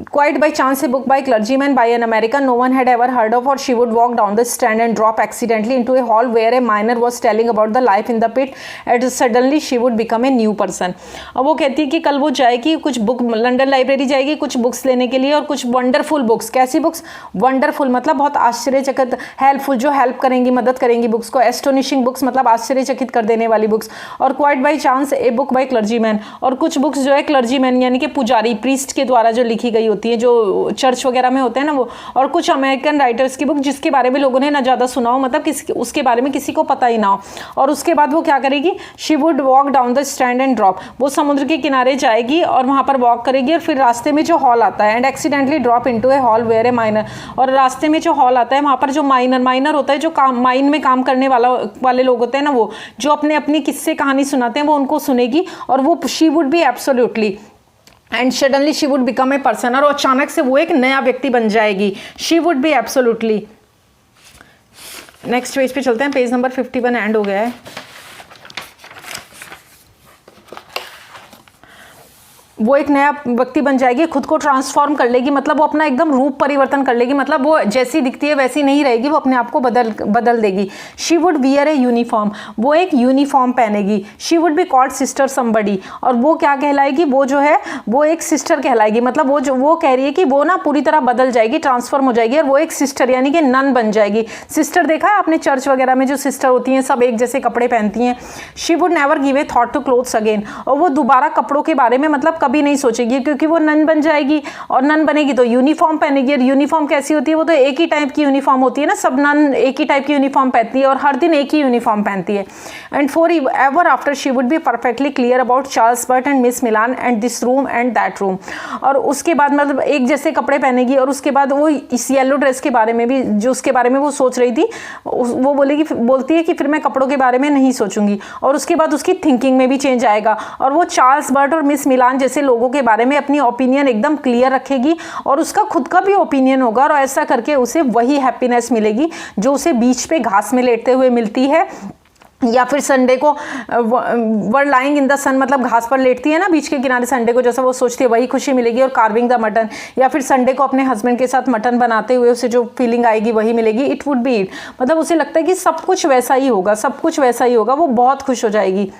Quite by chance, a book by clergyman by an American no one had ever heard of, or she would walk down the stand and drop accidentally into a hall where a miner was telling about the life in the pit, and suddenly she would become a new person. अब वो कहती है कि कल वो जाएगी, कुछ book London library जाएगी कुछ बुक्स लेने के लिए, और कुछ वंडरफुल बुक्स, कैसी बुक्स, वंडरफुल मतलब बहुत आश्चर्यचकित, हेल्पफुल जो हेल्प करेंगी, मदद करेंगी बुक्स को, एस्टोनिशिंग बुक्स मतलब आश्चर्यचकित कर देने वाली बुक्स, और quite by chance a book by clergyman, और कुछ बुक्स जो है क्लर्जीमैन यानी कि पुजारी, प्रीस्ट के द्वारा जो लिखी गई होती है, जो चर्च वगैरह में होते हैं ना वो, और कुछ अमेरिकन राइटर्स की बुक जिसके बारे में लोगों ने ना ज़्यादा सुना हो, मतलब उसके बारे में किसी को पता ही ना हो। और उसके बाद वो क्या करेगी, she would walk down the stand and drop, वो समुद्र के किनारे जाएगी और वहाँ पर वॉक करेगी, और फिर रास्ते में जो हॉल आता है, and accidentally drop into a hall where a miner, और रास्ते में जो हॉल आता है वहाँ पर जो माइनर होता है, जो माइन में काम करने वाले लोग होते हैं ना, वो जो अपनी किस्से कहानी सुनाते हैं वो उनको सुनेगी, और वो she would be absolutely and suddenly she would become a person, और अचानक से वो एक नया व्यक्ति बन जाएगी। She would be absolutely. Next page पे चलते हैं, पेज नंबर 51 एंड हो गया है। वो एक नया व्यक्ति बन जाएगी, खुद को ट्रांसफॉर्म कर लेगी, मतलब वो अपना एकदम रूप परिवर्तन कर लेगी, मतलब वो जैसी दिखती है वैसी नहीं रहेगी, वो अपने आप को बदल देगी। She would wear a uniform, वो एक यूनिफॉर्म पहनेगी। She would be called sister somebody, और वो क्या कहलाएगी, वो जो है वो एक सिस्टर कहलाएगी, मतलब वो कह रही है कि वो ना पूरी तरह बदल जाएगी, ट्रांसफॉर्म हो जाएगी, और वो एक सिस्टर यानी कि नन बन जाएगी। सिस्टर देखा है आपने चर्च वगैरह में जो सिस्टर होती हैं, सब एक जैसे कपड़े पहनती हैं। She would never give a thought to clothes again, और वो दोबारा कपड़ों के बारे में मतलब कभी नहीं सोचेगी, क्योंकि वो नन बन जाएगी, और नन बनेगी तो यूनिफॉर्म पहनेगी। और यूनिफॉर्म कैसी होती है, वो तो एक ही टाइप की यूनिफॉर्म होती है ना, सब नन एक ही टाइप की यूनिफॉर्म पहनती है और हर दिन एक ही यूनिफॉर्म पहनती है। And for ever after she would be perfectly clear about Charles Burt and Miss Milan and this room and that room, और उसके बाद मतलब एक जैसे कपड़े पहनेगी, और उसके बाद वो इस येलो ड्रेस के बारे में भी, जो उसके बारे में वो सोच रही थी, वो बोलती है कि फिर मैं कपड़ों के बारे में नहीं सोचूंगी, और उसके बाद उसकी थिंकिंग में भी चेंज आएगा, और वो चार्ल्स बर्ट और मिस मिलान जैसे लोगों के बारे में अपनी ओपिनियन एकदम क्लियर रखेगी, और उसका खुद का भी ओपिनियन होगा, और ऐसा करके उसे वही हैप्पीनेस मिलेगी जो उसे बीच पे घास में लेटते हुए मिलती है, या फिर संडे को वर लाइंग इन द सन, मतलब घास पर लेटती है ना बीच के किनारे संडे को, जैसा वो सोचती है वही खुशी मिलेगी। और कार्विंग द मटन, या फिर संडे को अपने हस्बैंड के साथ मटन बनाते हुए उसे जो फीलिंग आएगी वही मिलेगी। इट वुड बी इट, मतलब उसे लगता है कि सब कुछ वैसा ही होगा, सब कुछ वैसा ही होगा, वो बहुत खुश हो जाएगी।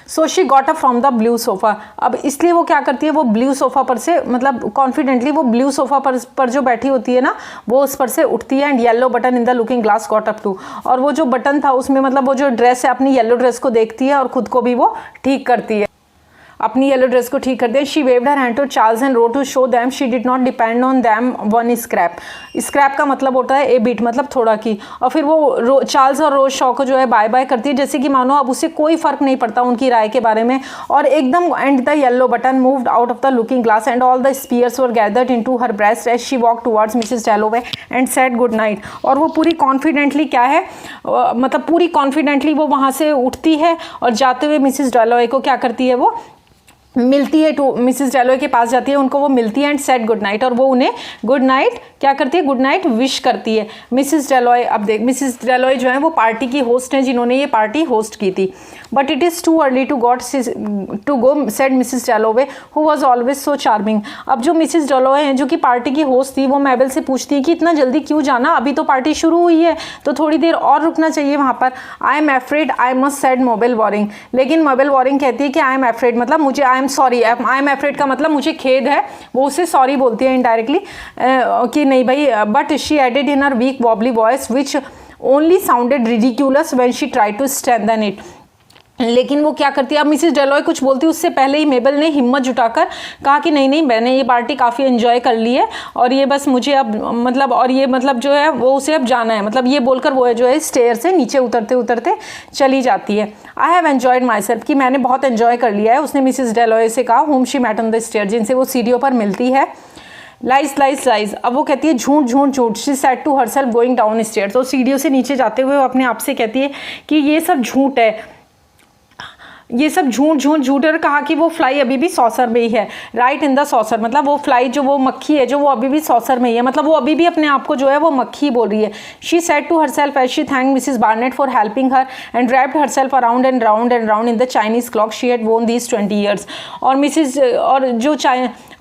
So she got up from the blue sofa, अब इसलिए वो क्या करती है, वो ब्लू सोफा पर से मतलब कॉन्फिडेंटली वो ब्लू सोफा पर जो बैठी होती है ना, वो उस पर से उठती है। And yellow button in the looking glass got up to, और वो जो बटन था उसमें मतलब वो जो ड्रेस है अपनी येलो ड्रेस को देखती है और खुद को भी वो ठीक करती है, अपनी येलो ड्रेस को ठीक करते हैं। She waved her hand to Charles and road to show them she did not depend on them one scrap. Scrap का मतलब होता है ए बीट, मतलब थोड़ा की, और फिर वो चार्ल्स और रोज शॉ को जो है बाय बाय करती है, जैसे कि मानो अब उसे कोई फर्क नहीं पड़ता उनकी राय के बारे में। और एकदम and the yellow button moved out of the looking glass and all the spears were gathered into her breast as she walk towards Mrs Dalloway and said good night. और वो पूरी कॉन्फिडेंटली क्या है, मतलब पूरी कॉन्फिडेंटली वो वहाँ से उठती है और जाते हुए मिसेस डैलोवे को क्या करती है, वो मिलती है, टू मिसेस डैलोवे के पास जाती है, उनको वो मिलती है एंड सेड गुड नाइट, और वो उन्हें गुड नाइट क्या करती है, गुड नाइट विश करती है। मिसेस डैलोवे, अब देख मिसेस डैलोवे जो है वो पार्टी की होस्ट हैं जिन्होंने ये पार्टी होस्ट की थी। But it is too early to go said Mrs Dalloway who was always so charming. अब जो मिसेस डैलोवे हैं जो कि पार्टी की होस्ट थी, वो मेबल से पूछती है कि इतना जल्दी क्यों जाना, अभी तो पार्टी शुरू हुई है, तो थोड़ी देर और रुकना चाहिए वहाँ पर। I am afraid I must said mobile warring, लेकिन मोबेल वॉरिंग कहती है कि आई एम एफ्रेड, मतलब मुझे I am sorry, I am afraid का मतलब मुझे खेद है, वो उसे सॉरी बोलती है इनडायरेक्टली कि नहीं भाई। But she added in her weak wobbly voice which only sounded ridiculous when she tried to strengthen it. लेकिन वो क्या करती है, अब मिसेस डैलोवे कुछ बोलती है उससे पहले ही मेबल ने हिम्मत जुटाकर कहा कि नहीं नहीं मैंने ये पार्टी काफ़ी एंजॉय कर ली है, और ये बस मुझे अब मतलब, और ये मतलब जो है वो उसे अब जाना है, मतलब ये बोलकर वो है जो है स्टेयर से नीचे उतरते उतरते चली जाती है। I have enjoyed my self, कि मैंने बहुत एंजॉय कर लिया है, उसने मिसेस डैलोवे से कहा, home she met on the stair, जिनसे वो सीढ़ियों पर मिलती है। लाइज लाइज लाइज, अब वो कहती है झूठ झूठ झूठ। She said to herself going down stair, तो सीढ़ियों से नीचे जाते हुए वो अपने आप से कहती है कि ये सब झूठ है, ये सब झूठ झूठ झूठ। और कहा कि वो फ्लाई अभी भी सॉसर में ही है, राइट इन द सॉसर, मतलब वो फ्लाई जो वो मक्खी है जो वो अभी भी सॉसर में ही है, मतलब वो अभी भी अपने आप को जो है वो मक्खी बोल रही है। She said to herself as she thank Mrs Barnett for helping her and wrapped herself around and round and round in the Chinese cloak she had won these 20 years. और मिसेस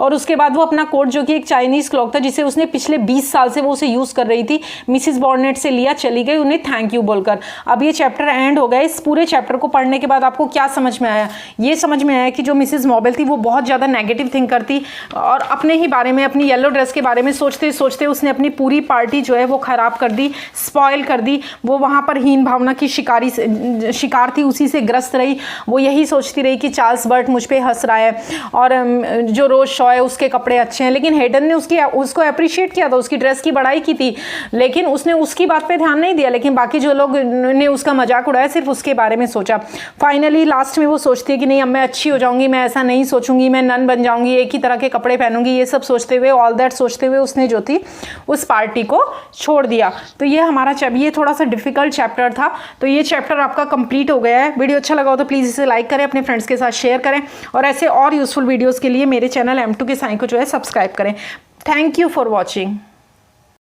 और उसके बाद वो अपना कोट जो कि एक Chinese clock था जिसे उसने पिछले 20 साल से वो उसे यूज़ कर रही थी, मिसेस बार्नेट से लिया, चली गई उन्हें थैंक यू बोलकर। अब ये चैप्टर एंड हो गया। इस पूरे चैप्टर को पढ़ने के बाद आपको क्या समझ में आया? ये समझ में आया कि जो मिसेस मॉबेल थी वो बहुत ज़्यादा नेगेटिव थिंक करती और अपने ही बारे में, अपनी येलो ड्रेस के बारे में सोचते सोचते उसने अपनी पूरी पार्टी जो है वो ख़राब कर दी, स्पॉइल कर दी। वो वहाँ पर हीन भावना की शिकार थी, उसी से ग्रस्त रही। वो यही सोचती रही कि चार्ल्स बर्ट मुझ पर हंस रहा है और जो रोज शॉ है उसके कपड़े अच्छे हैं, लेकिन हेडन ने उसको अप्रिशिएट किया था, उसकी ड्रेस की बड़ाई की थी, लेकिन उसने उसकी बात पे ध्यान नहीं दिया। लेकिन बाकी जो लोग ने उसका मजाक उड़ाया सिर्फ उसके बारे में सोचा। फाइनली लास्ट में वो सोचती है कि नहीं अब मैं अच्छी हो जाऊंगी, मैं ऐसा नहीं सोचूंगी, मैं नन बन जाऊंगी, एक ही तरह के कपड़े पहनूंगी। ये सब सोचते हुए, ऑल दैट सोचते हुए उसने जो थी उस पार्टी को छोड़ दिया। तो ये हमारा ये थोड़ा सा डिफिकल्ट चैप्टर था। तो ये चैप्टर आपका कंप्लीट हो गया है। वीडियो अच्छा लगा हो तो प्लीज़ इसे लाइक करें, अपने फ्रेंड्स के साथ शेयर करें और ऐसे और यूजफुल वीडियोज़ के लिए मेरे चैनल M2 के साई को जो है सब्सक्राइब करें। Thank you for watching.